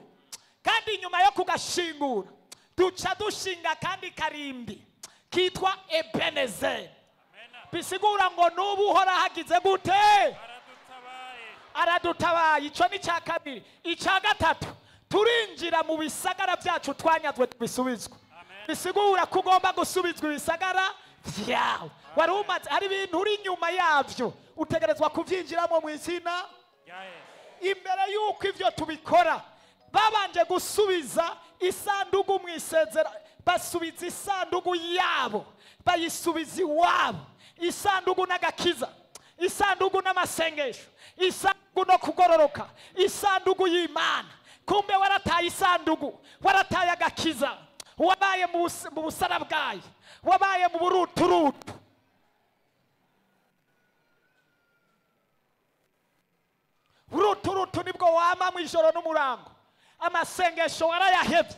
Kandi nyuma yo kugashingura duca dushinga kandi karimbi kitwa Ebenezeri, bisigura ngo n'ubu hora hagize gute? Aradutabaye. Ico ni cya kabiri. Icya gatatu, turinjira mu bisagara byacu twanyazwe tubisubizwa. Bisigura kugomba gusubizwa ibisagara vyawe. Wari umaze hari ibintu uri nyuma yavyo utegerezwa kuvyinjiramo mu izina. Imbere yuko ivyo tubikora babanje gusubiza isandugu mu isezera, basubiza isandugu yabo, bayisubiza iwabo, isandugu n'agakiza, isandugu n'amasengesho, isandugu no kugororoka, isandugu y'Imana. Kumbe warataye isandugu, warataye agakiza, wabaye mu busara bwayo, wabaye mu buruturutu. Uruturutu nibwo wama mu ijoro n'umurango. Amasengesho warayahevye,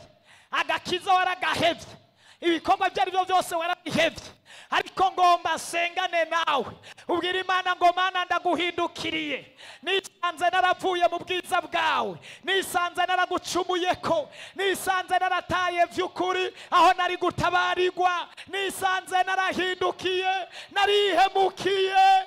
agakiza waragahevye, ibikorwa byari byo byose warabihevye. Ariko ngomba sengane nawe, ubwira Imana ngo Mana ndaguhindukiriye, nisanze naravuye mu bwiza bwawe, nisanze naragucumuyeko, nisanze narataye vy'ukuri aho nari gutabarirwa, nisanze narahindukiye, narihemukiye.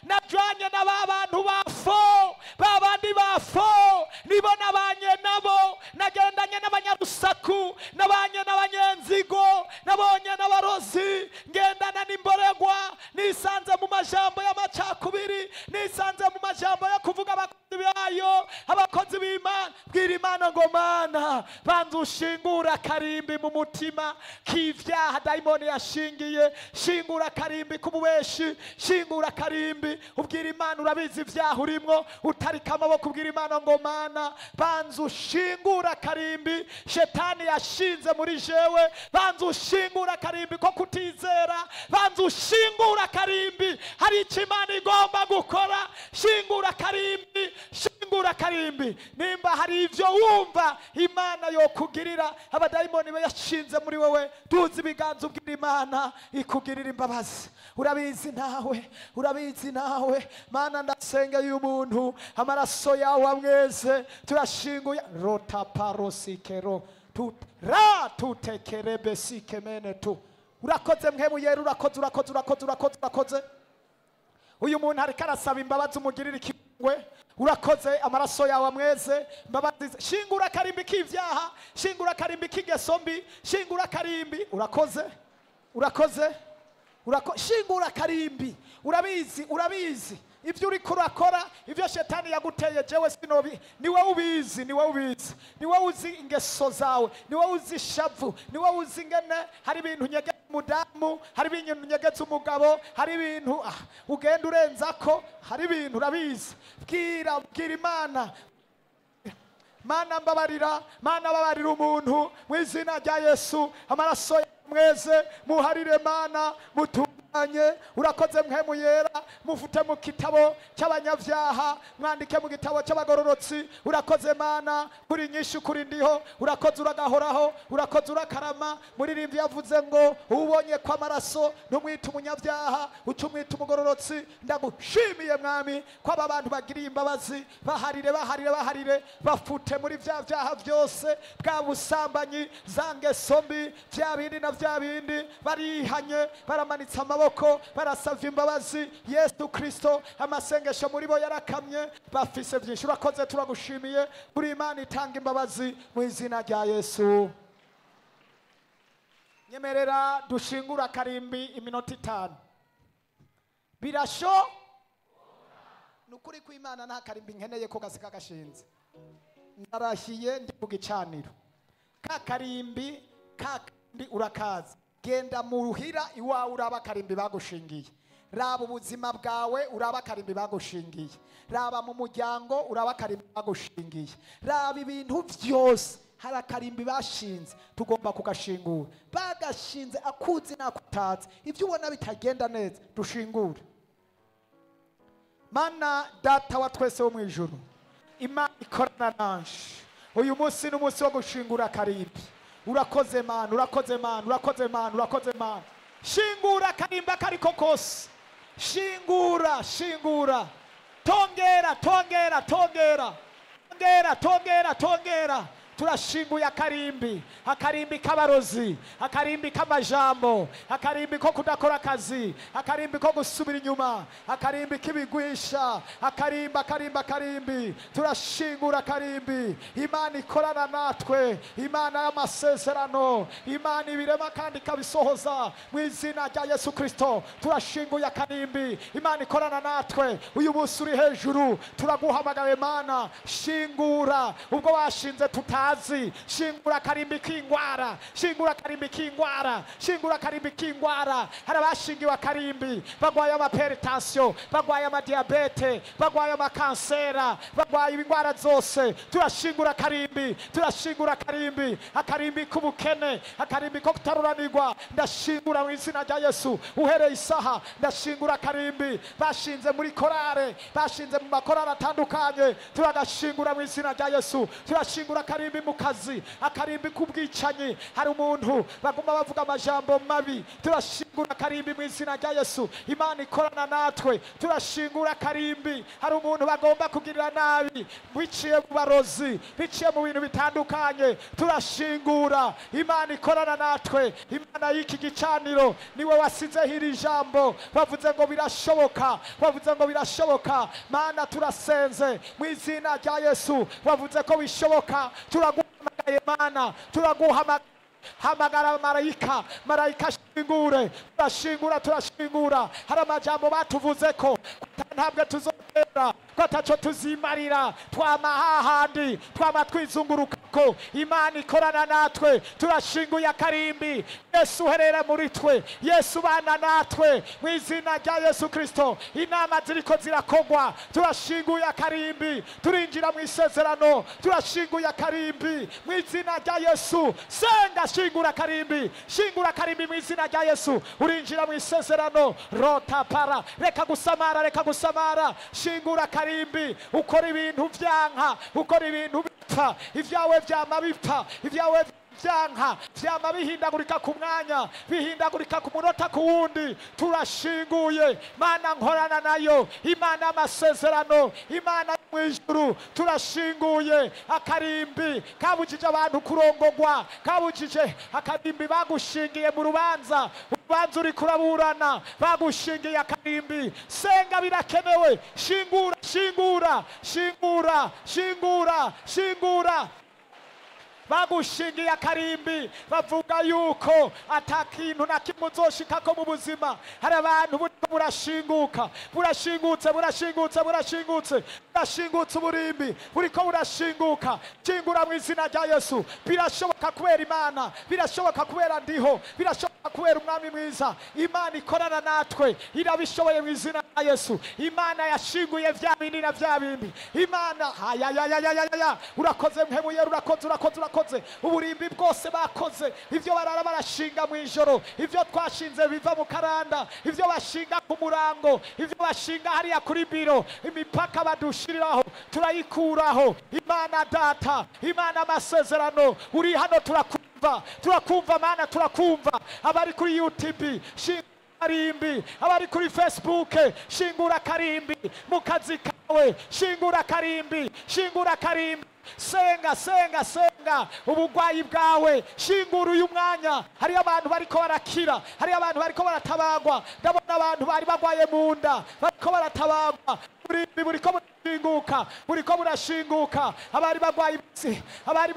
Najanye na babantu bafo, babandi bafo nibo nabanye nabo, nagendanye n'abanyarusaku, nabanye n'abanyenzigo, nabonye n'abarozi, ngendana n'imboregwa, nisanze mu majambo y'amacakubiri, nisanze mu majambo yo kuvuga abakozi bayo, abakozi b'Imana. Bwira Imana ngo Mana banza ushingura karimbi mu mutima k'ivyaha dayimoni yashingiye, shingura karimbi k'ububeshi, shingura karimbi. Ubwira Imana urabizi ivyaha urimwo, utarika amaboko. Ubwira Imana ngo Mana banza ushingura karimbi shetani yashinze muri jewe, banza ushingura karimbi ko kutizera, banza ushingura karimbi hari icyo Imana igomba gukora. Shingura karimbi, shingura karimbi. Nimba hari ivyo wumva Imana yo kugirira, abadayimoni be yashinze muri wewe, tuzi ibiganza ubwira Imana ikugirira imbabazi. Urabizi nawe, urabizi nawe. Mana ndasenga y'umuntu, amaraso yawe amweze, turashinguye rota parosikero tutekerebe sikemene tu. Urakoze mhemu yeru, urakoze. Uyu muntu ariko arasaba imbabazi, umugirira ikigwe. Urakoze, amaraso yawe amweze, imbabazi. Shingura karimbi k'ivyaha, shingura karimbi k'ingeso mbi, shingura karimbi. Urakoze. Shingura karimbi. Urabizi ibyo uri kurakora, ibyo shetani yaguteye, jewe sinobi. Niwe ubizi. Niwe uzi ingeso zawe, niwe uzi shavu, niwe uzi ngene hari ibintu nyegeza umudamu, hari ibintu nyegeza umugabo, hari ibintu ugenda urenzako, hari ibintu urabizi. Bwira Imana, Mana mbabarira, Mana babarira umuntu mu izina rya Yesu. Amaraso mweze muharire Mana, mutunganye. Urakoze mhemu yera, mufute mu kitabo cy'abanyavyaha, mwandike mu gitabo cy'abagororotsi. Urakoze Mana, kuri nyinshi kuri ndiho. Urakoze uragahoraho, urakoze urakarama. Muririmvyi yavuze ngo ubonye kwa maraso ntumwita umunyavyaha, ucumwita umugororotsi. Ndagushimiye Mwami ko aba bantu bagiriye imbabazi. Baharire, bafute muri vya vyaha byose, bwa busambanyi, za ngeso mbi, vya bindi na vya bindi. Barihanye, baramanitse amaboko, barasavye imbabazi. Yesu Kristo, amasengesho muri bo yarakamye, bafise byinshi. Urakoze, turagushimiye. Buri Imana itanga imbabazi mu izina rya Yesu. nyemerera dushingura karimbi iminota 5 birasho nukuri ko Imana nta karimbi nkeneye ko gasika gashinze ndarashiye ndi ku gicaniro ka karimbi kandi urakaza genda muruhira iwawe uraba karimbi bagushingiye raba ubuzima bwawe uraba karimbi bagushingiye raba mu muryango uraba karimbi bagushingiye raba ibintu byose hari akarimbi bashinze tugomba kugashingura bagashinze akuzi nakutatse ibyo ubona bitagenda neza dushingure Mana data wa twese wo mu ijuru Imana ikorana nanje uyu munsi n'umunsi wo gushingura karimbi urakoze Mana urakoze Mana urakoze Mana urakoze Mana shingura karimba kariko kose shingura shingura tongera tongera tongera tongera tongera tongera turashinguye akarimbi akarimbi k'abarozi akarimbi k'amajambo akarimbi ko kudakora akazi akarimbi ko gusubira inyuma akarimbi k'ibigwisha akarimbi turashingura akarimbi Imana ikorana natwe Imana y'amasezerano Imana ibirema kandi kabisohoza mu izina rya Yesu Kristo turashinguye akarimbi Imana ikorana natwe uyu munsi uri hejuru turaguhamagaye Mana shingura ubwo washinze tutazi shingura karimbi k'ingwara shingura karimbi k'ingwara shingura karimbi k'ingwara hari abashingiwe akarimbi bagwaye amaperitasiyo bagwaye amadiabete bagwaye amakansera bagwaye ingwara zose turashingura akarimbi akarimbi k'ubukene akarimbi ko kutaruranirwa ndashingura mu izina rya Yesu uhereye isaha ndashingura akarimbi bashinze muri korale bashinze mu makorale atandukanye turagashingura mu izina rya Yesu turashingura akarimbi mu kazi akarimbi k'ubwicanyi hari umuntu baguma bavuga amajambo mabi turashingura akarimbi mu izina rya Yesu Imana ikorana natwe turashingura akarimbi hari umuntu bagomba kugirira nabi biciye mu barozi biciye mu bintu bitandukanye turashingura Imana ikorana natwe Imana y'iki gicaniro niwe wasizeho iri jambo bavuze ngo birashoboka Mana turasenze mu izina rya Yesu bavuze ko bishoboka turaguhamagaye Mana hamagara marayika shingure turashingura hari amajambo batuvuze ko ntabwo tuzotera ko ataco tuzimarira twama hahandi twama twizungurukako Imana ikorana natwe turashinguye akarimbi Yesu herera muri twe Yesu bana natwe mu izina rya Yesu Kristo inama ziriko zirakogwa turashinguye akarimbi turinjira mu isezerano turashinguye akarimbi mu izina rya Yesu senga shingura akarimbi mu izina rya Yesu urinjira mu isezerano rota para reka gusamara shingura akarimbi ukora ibintu vyanka ukora ibintu bipfa ivyawe vyama bipfa ivyawe vyanka vyama bihindagurika ku mwanya bihindagurika ku munota ku wundi turashinguye Mana nkorana nayo Imana amasezerano Imana mu ijuru turashinguye akarimbi kabujije abantu kurongogwa kabujije akarimbi bagushingiye mu rubanza uri kuraburana bagushingiye akarimbi senga birakenewe shingura bagushingiye akarimbi bavuga yuko atakintu na kimwe uzoshikako mu buzima hari abantu burashingutse uburimbi buriko burashinguka shingura mu izina rya Yesu birashoboka kubera Imana birashoboka kubera ndiho birashoboka kubera umwami mwiza Imana ikorana natwe irabishoboye mu izina rya Yesu Imana yashinguye vya bindi na vya bindi Imana urakoze mpemuye urakoze uburimbi bwose bakoze ivyo barara barashinga mu ijoro ivyo twashinze biva mu karanda ivyo bashinga ku murango ivyo bashinga hariya kuri biro imipaka badushiriraho turayikuraho Imana data Imana amasezerano uri hano turakumva Mana turakumva abari kuri YouTube karimbi abari kuri Facebook shingura karimbi mu kazi kawe shingura karimbi senga ubugwayi bwawe shingura uyu mwanya hari abantu bariko barakira hari abantu bariko baratabagwa ndabona abantu bari bagwaye mu nda bariko baratabagwa buriko burashinguka, buriko burashinguka. Abari bagwaye imitsi, abari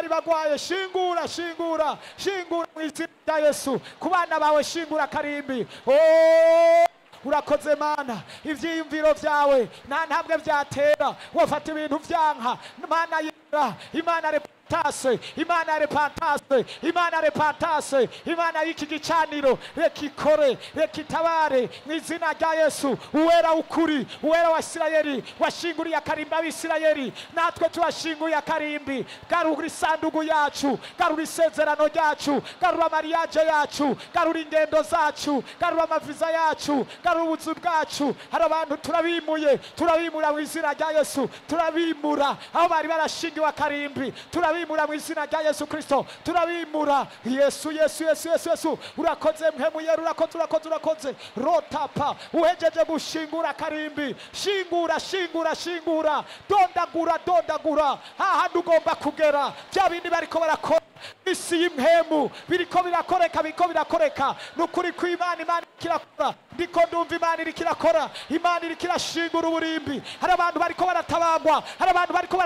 bagwaye, shingura, shingura, shingura mu izina rya Yesu. Ku bana bawe shingura karimbi. Oh, urakoze Mana, ivyiyumviro vyawe nta ntambwe vyatera, wafata ibintu vyanka. Mana yera, Imana repatase, Imana repatase, Imana repatase, Imana y'iki gicaniro reka ikore, reka itabare mu izina rya Yesu. Uwera ukuri, uwera wa Isirayeli, washinguriye akarimbi ab'Isirayeli, natwe turashinguye akarimbi. Garura isanduku yacu, garura isezerano ryacu, garura mariage yacu, garura ingendo zacu, garura amaviza yacu, garura ubuzu bwacu. Hari abantu turabimura mu izina rya Yesu, turabimura aho bari barashingiwe akarimbi, turabimura mu izina rya Yesu Kristo, turabimura. Yesu, Yesu, Yesu, Yesu, Yesu, urakoze mpemu yera, urakoze. Rotapa, uhejeje gushingura akarimbi, shingura, shingura, shingura, dondagura, hahandi ugomba kugera. Bya bindi bariko barakora isi y'impemu biriko birakoreka, nukuri ku Imana kirakora. Ndiko ndumva Imana iriko irakora, Imana iriko irashingura uburimbi. Hari abantu bariko baratabangwa, hari abantu bariko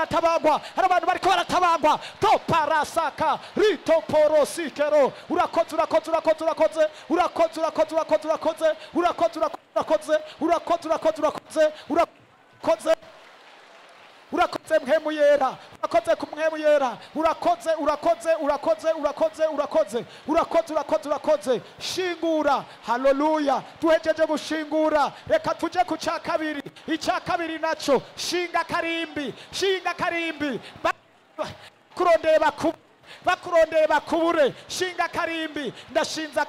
baratabangwa. To parasaka rito porosikero. Urakoze. Urakoze mpemu yera, urakoze ku mpemu yera, urakoze. Shingura, haleluya. Tuhejeje gushingura, reka tuje ku cyakabiri. Icyakabiri naco shinga karimbi, bakurondeye bakubure. Shinga karimbi, ndashinza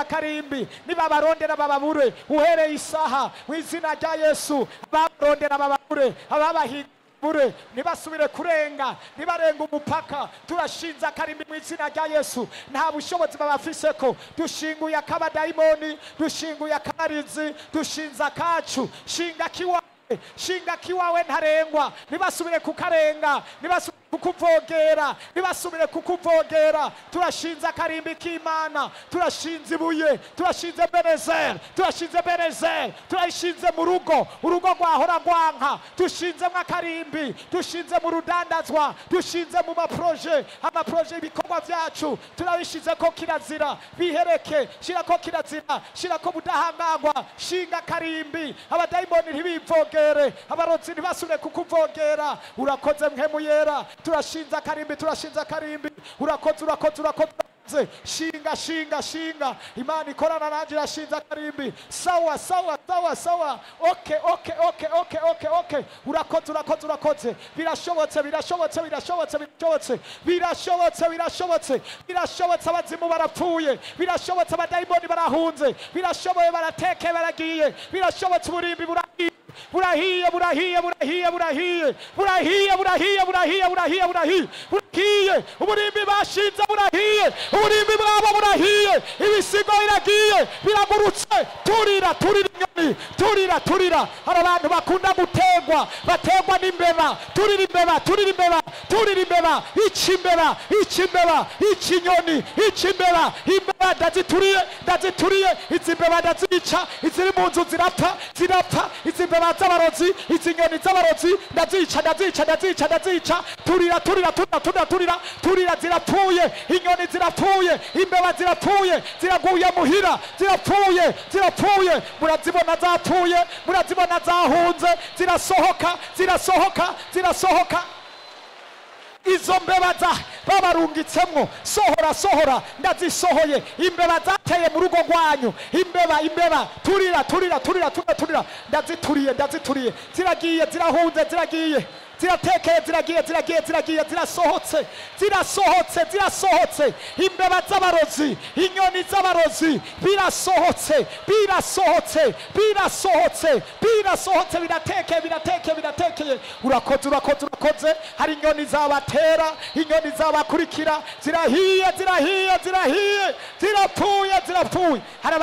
karimbi, niba barondera bababure uhereye isaha mu izina rya Yesu. Barondera bababure, ababahigure nibasubire kurenga, nibarenga umupaka. Turashinza karimbi mu izina rya Yesu. Nta bushobozi babafiseko, dushinguye akabadayimoni, dushinguye akarizi, dushinza kacu. Shinga kiwawe ntarengwa, nibasubire kukarenga, nibasubire kukuvogera. Turashinza karimbi k'Imana, turashinze ibuye, turashinze Benezer, turashinze mu rugo rwahora rwanka, dushinzemo akarimbi, dushinze mu rudandazwa, dushinze mu amaproje ibikorwa vyacu turabishize ko kirazira. Bihereke, shirako kirazira, shirako budahangagwa. Shinga karimbi, abadayimoni ntibivogere, abarozi ntibasubire kukuvogera. Urakoze mpemu yera, turashinza karimbi. Urakoze. Shinga. Imana ikorana nanje irashinza karimbi. Sawa. Okay. Urakoze. Birashobotse. Abazimu barapfuye, birashobotse abadayimoni barahunze, birashoboye barateke baragiye, birashobotse uburimbi burahiye. Uburimbi bashinze burahiye, uburimbi bwabo burahiye, ibisigo biragiye, biragurutse. Turira inyoni, turira. Hari abantu bakunda bategwa n'imbeba. Turira imbeba, ikinyoni, imbeba ndazituriye, izi mbeba ndazica, iziri mu nzu zirapfa, izi mbeba z'abarozi, izi nyoni z'abarozi ndazica. Turira zirapfuye, inyoni zirapfuye, imbeba zirapfuye, ziraguye muhira, zirapfuye. Murazibona zapfuye, murazibona zahunze, zirasohoka. Izo mbeba babarungitsemwo, sohora, ndazisohoye. Imbeba zateye mu rugo rwanyu, imbeba, turira. Ndazituriye, ziragiye, zirahunze, ziratekeye, ziragiye, zirasohotse. Imbeba z'abarozi, inyoni z'abarozi, birasohotse, biratekeye. Urakoze. Hari inyoni zabatera, inyoni zabakurikira, zirahiye, zirapfuye. Hari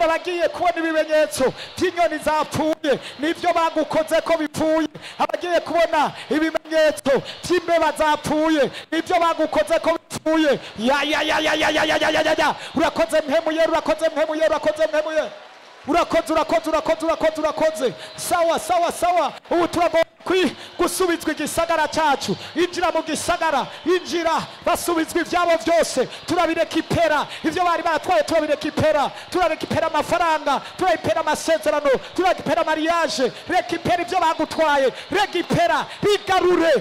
abagiye kubona ibimenyetso by'inyoni zapfuye, nivyo bagukoze ko bipfuye. Abagiye kubona ibimenyetso by'imbeba zapfuye, nivyo bagukoze ko bipfuye. Ya. Urakoze mpemu yera. urakoze. Sawa. Ubu turagomba gusubizwa igisagara cyacu. Injira mu gisagara, injira, basubizwa ibyabo byose. Turabirekipera ibyo bari baratwaye, turarekipera amafaranga, turarekipera amasezerano, turarekipera mariage. Rekipera ibyo bagutwaye, rekipera, bigarure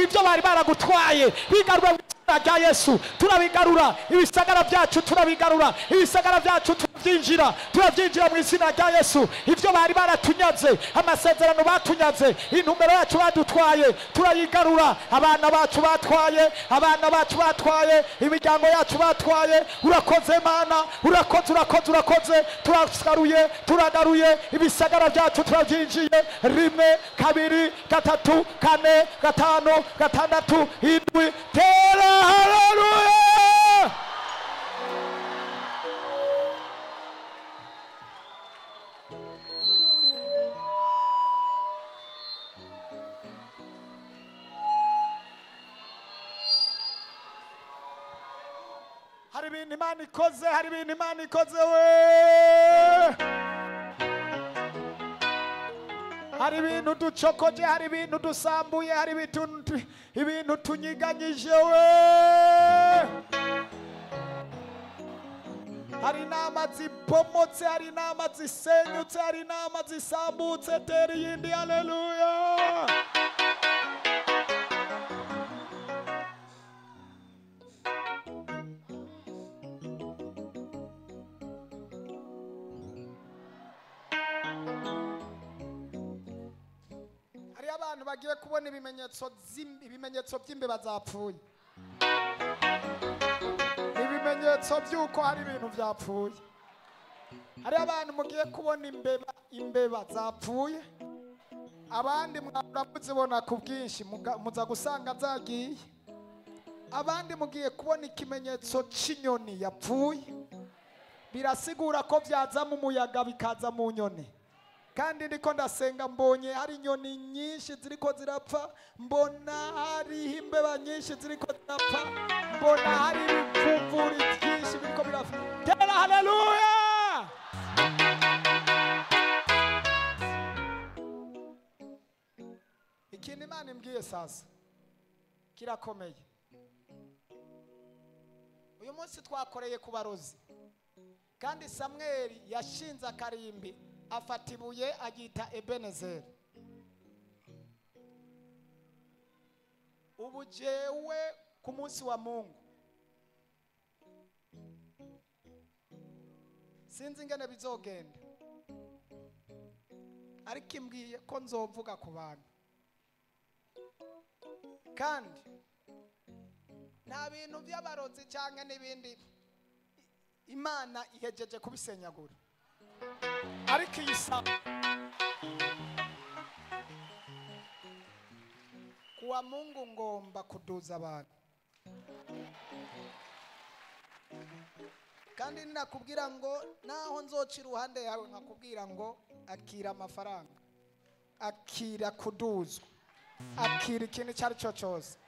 ibyo bari baragutwaye, bigarure rya Yesu. Turabigarura ibisagara byacu, turabyinjira mu izina rya Yesu. Ibyo bari baratunyaze, amasezerano batunyaze, intumbero yacu badutwaye, turayigarura. Abana bacu batwaye, imiryango yacu batwaye. Urakoze Mana, urakoze. Turagaruye ibisagara byacu, turabyinjiye. 1 2 3 4 5 6 7 tera. Hallelujah! Hari ibintu Imana ikoze, we. Hari ibintu ducokoje, hari ibintu dusambuye, hari ibintu tunyiganyije, we. Hari inama zipomotse, hari inama zisenyutse, hari inama zisambutse. Tera iyindi. Haleluya! Abantu bagiye kubona ibimenyetso by'imbeba zapfuye, ibimenyetso by'uko hari ibintu byapfuye. Hari abantu mugiye kubona imbeba zapfuye, abandi muzibona ku bwinshi, muza gusanga zagiye. Abandi mugiye kubona ikimenyetso cy'inyoni yapfuye, birasigura ko byaza mu muyaga bikaza mu nyoni. Kandi ndiko ndasenga, mbonye hari inyoni nyinshi ziriko zirapfa, mbona hari imbeba nyinshi ziriko zirapfa, mbona hari ibipfumvuri byinshi biriko birapfa. Tera haleluya! Ikintu Imana imbwiye sasa kirakomeye. Uyu munsi twakoreye ku barozi, kandi Samweli yashinze akarimbi, afata ibuye agita Ebenezeri. Ubu jewe ku munsi wa Mungu sinzi ingene bizogenda, ariko imbwiye ko nzovuga ku bantu, kandi nta bintu by'abarozi cyangwa n'ibindi Imana ihejeje kubisenyagura. Ariko iyisaba kuwa Mungu ngomba kuduza abantu, kandi ninakubwira ngo naho nzoca iruhande yawe nkakubwira ngo akira amafaranga, akira kuduzwa, akira ikintu cyari cyo cyose,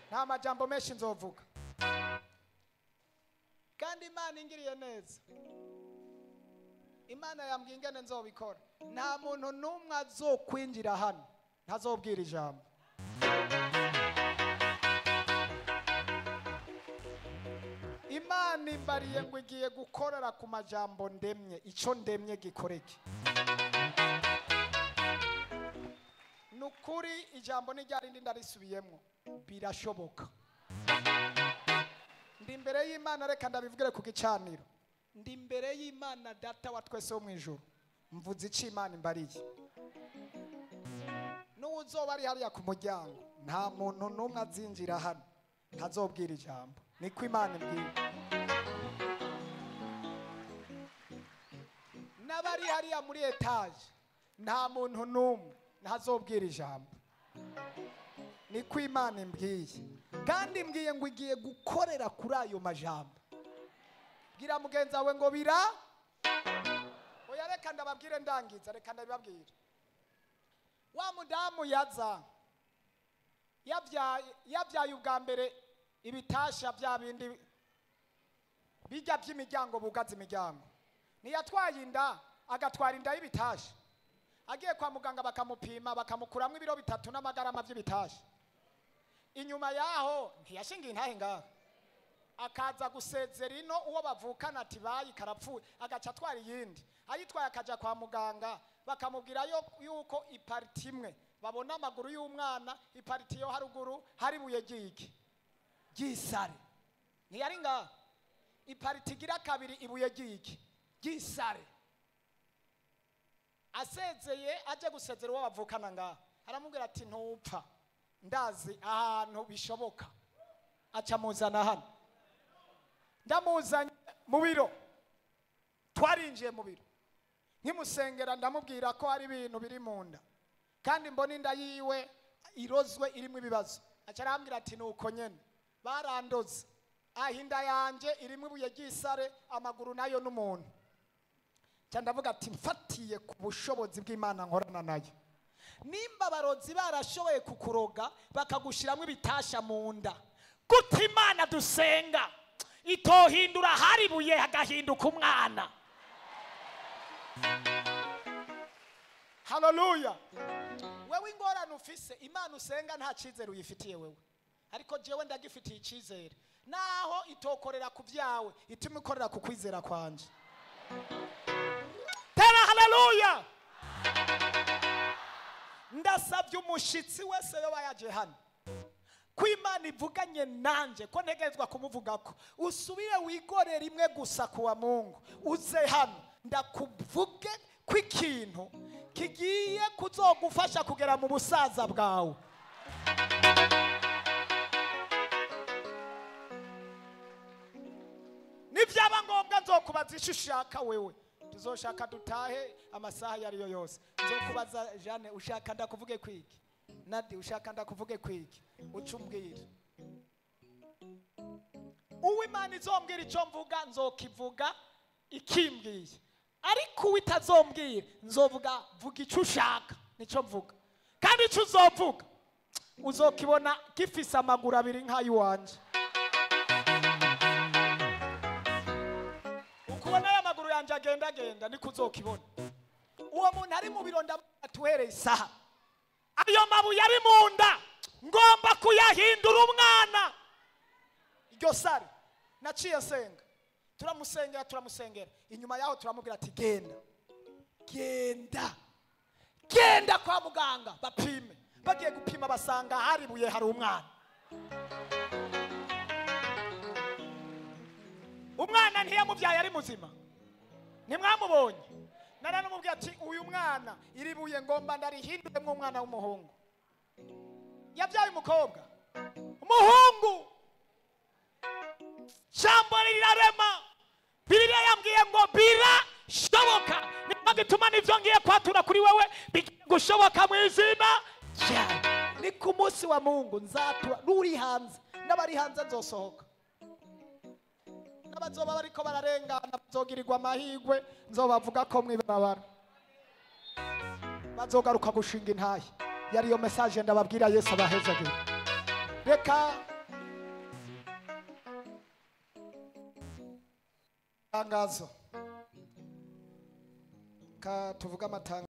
nta majambo menshi nzovuga. Kandi Imana ingiriye neza, Imana yambwiye ingene nzobikora. Nta muntu n'umwe azokwinjira hano ntazobwira ijambo. Imana imbariye ngo igiye gukorera ku majambo ndemye, icyo ndemye gikoreke. Nukuri ijambo n'iryarindi ndarisubiyemo, birashoboka. Ndi imbere y'Imana, reka ndabivugire ku gicaniro. Ndi imbere y'Imana data wa twese wo mu ijuru, mvuze icyo Imana imbariye. N'uzoba ari hariya ku muryango, nta muntu n'umwe azinjira hano ntazobwira ijambo. Niko Imana imbwiye. N'abari hariya muri etaje, nta muntu n'umwe ntazobwira ijambo. Niko Imana imbwiye. Kandi mbwiye ngo igiye gukorera kuri ayo majambo. Bwira mugenzi wawe ngo bira. Oya reka ndababwire ndangiza, reka ndabibabwire. Wa mudamu yaza yabyaye ubwa mbere ibitasha bya bindi bijya by'imiryango bugaza imiryango. Niyatwaye inda agatwara inda y'ibitashi, agiye kwa muganga bakamupima bakamukuramo ibiro 3 n'amagarama by'ibitashi. Inyuma yaho ntiyashingiye intahe ngaho, akaza gusezera ino uwo bavukana ati bayi karapfuye, agaca atwara iyindi, ayitwaye akaja kwa muganga bakamubwira yuko ipariti imwe babona amaguru y'umwana, ipariti yo haruguru hari buye giki gisare. Ntiyari ngaho, ipariti gira kabiri ibuye giki gisare. Asezeye aje gusezera uwo bavukana ngaho, aramubwira ati ntupfa, ndazi ahantu bishoboka. Aca muzana hano, ndamuzanye mu biro, twarinjiye mu biro, nkimusengera ndamubwira ko hari ibintu biri mu nda kandi mbona inda yiwe irozwe irimo ibibazo. Aca arambwira ati nuko nyene barandoze, inda yanje irimo ibuye ry'isare, amaguru nayo n'umuntu. Cyane ndavuga ati mfatiye ku bushobozi bw'Imana nkorana nayo, nimba abarozi barashoboye kukuroga bakagushiramo ibitasha mu nda, gute Imana dusenga itohindura hari buye hagahinduka umwana? Haleluya. Wewe ingorane ufise, Imana usenga nta cyizere uyifitiye wewe, ariko jewe ndagifitiye icyizere. Naho itokorera ku byawe, ituma ikorera ku kwizera kwanje. Tera haleluya. Ndasabye umushitsi wese yo bayaje hano, ko Imana ivuganye nanje ko ntegerezwa kumuvugako, usubire wigorera imwe gusa kuwa Mungu, uze hano ndakuvuge ko ikintu kigiye kuzogufasha kugera mu busaza bwawe. Nivyaba ngombwa nzokubaza icyo ushaka wewe, tuzoshaka dutahe amasaha yariyo yose. Nzokubaza Jane, ushaka ndakuvuge kwiki? Nadi, ushaka ndakuvuge kwiki? Ucumbwira. Uwimana izombwira icyo mvuga nzokivuga ikimbwiye, ariko uwitazombwira nzovuga vuga icyo ushaka nicyo mvuga, kandi icyo uzovuga uzokibona gifise amaguru abiri nk'ayuwanje. Ukubona aya maguru yanje agenda niko uzokibona. Uwo muntu ari mu biro ndatuhereye isaha, ayo mabuye ari mu nda ngomba kuyahindura umwana. Iryo sare naciye senga, turamusengera, inyuma yaho turamubwira ati genda kwa muganga bapime. Bagiye gupima basanga hari buye hari umwana. Umwana ntiyamubyaye ari muzima, ntimwamubonye. Naranamubwira ati uyu mwana iri buye ngomba ndarihinduremo umwana w'umuhungu. Yabyaye umukobwa, umuhungu. Jambo rirarema. Bibiliya yambwiye ngo birashoboka. Niba gituma nivyo ngiye kwatura kuri wewe bigushoboka mu izina ryawe. Ni ku munsi wa Mungu nzatura nuri hanze, n'abari hanze nzosohoka, n'abazoba bariko bararengana bazogirirwa amahigwe, nzobavuga ko mwibarabara bazogaruka gushinga intahe. Yari yo message ndababwira Yesu abahezagira. Reka tangazo ka tuvuga amatangazo.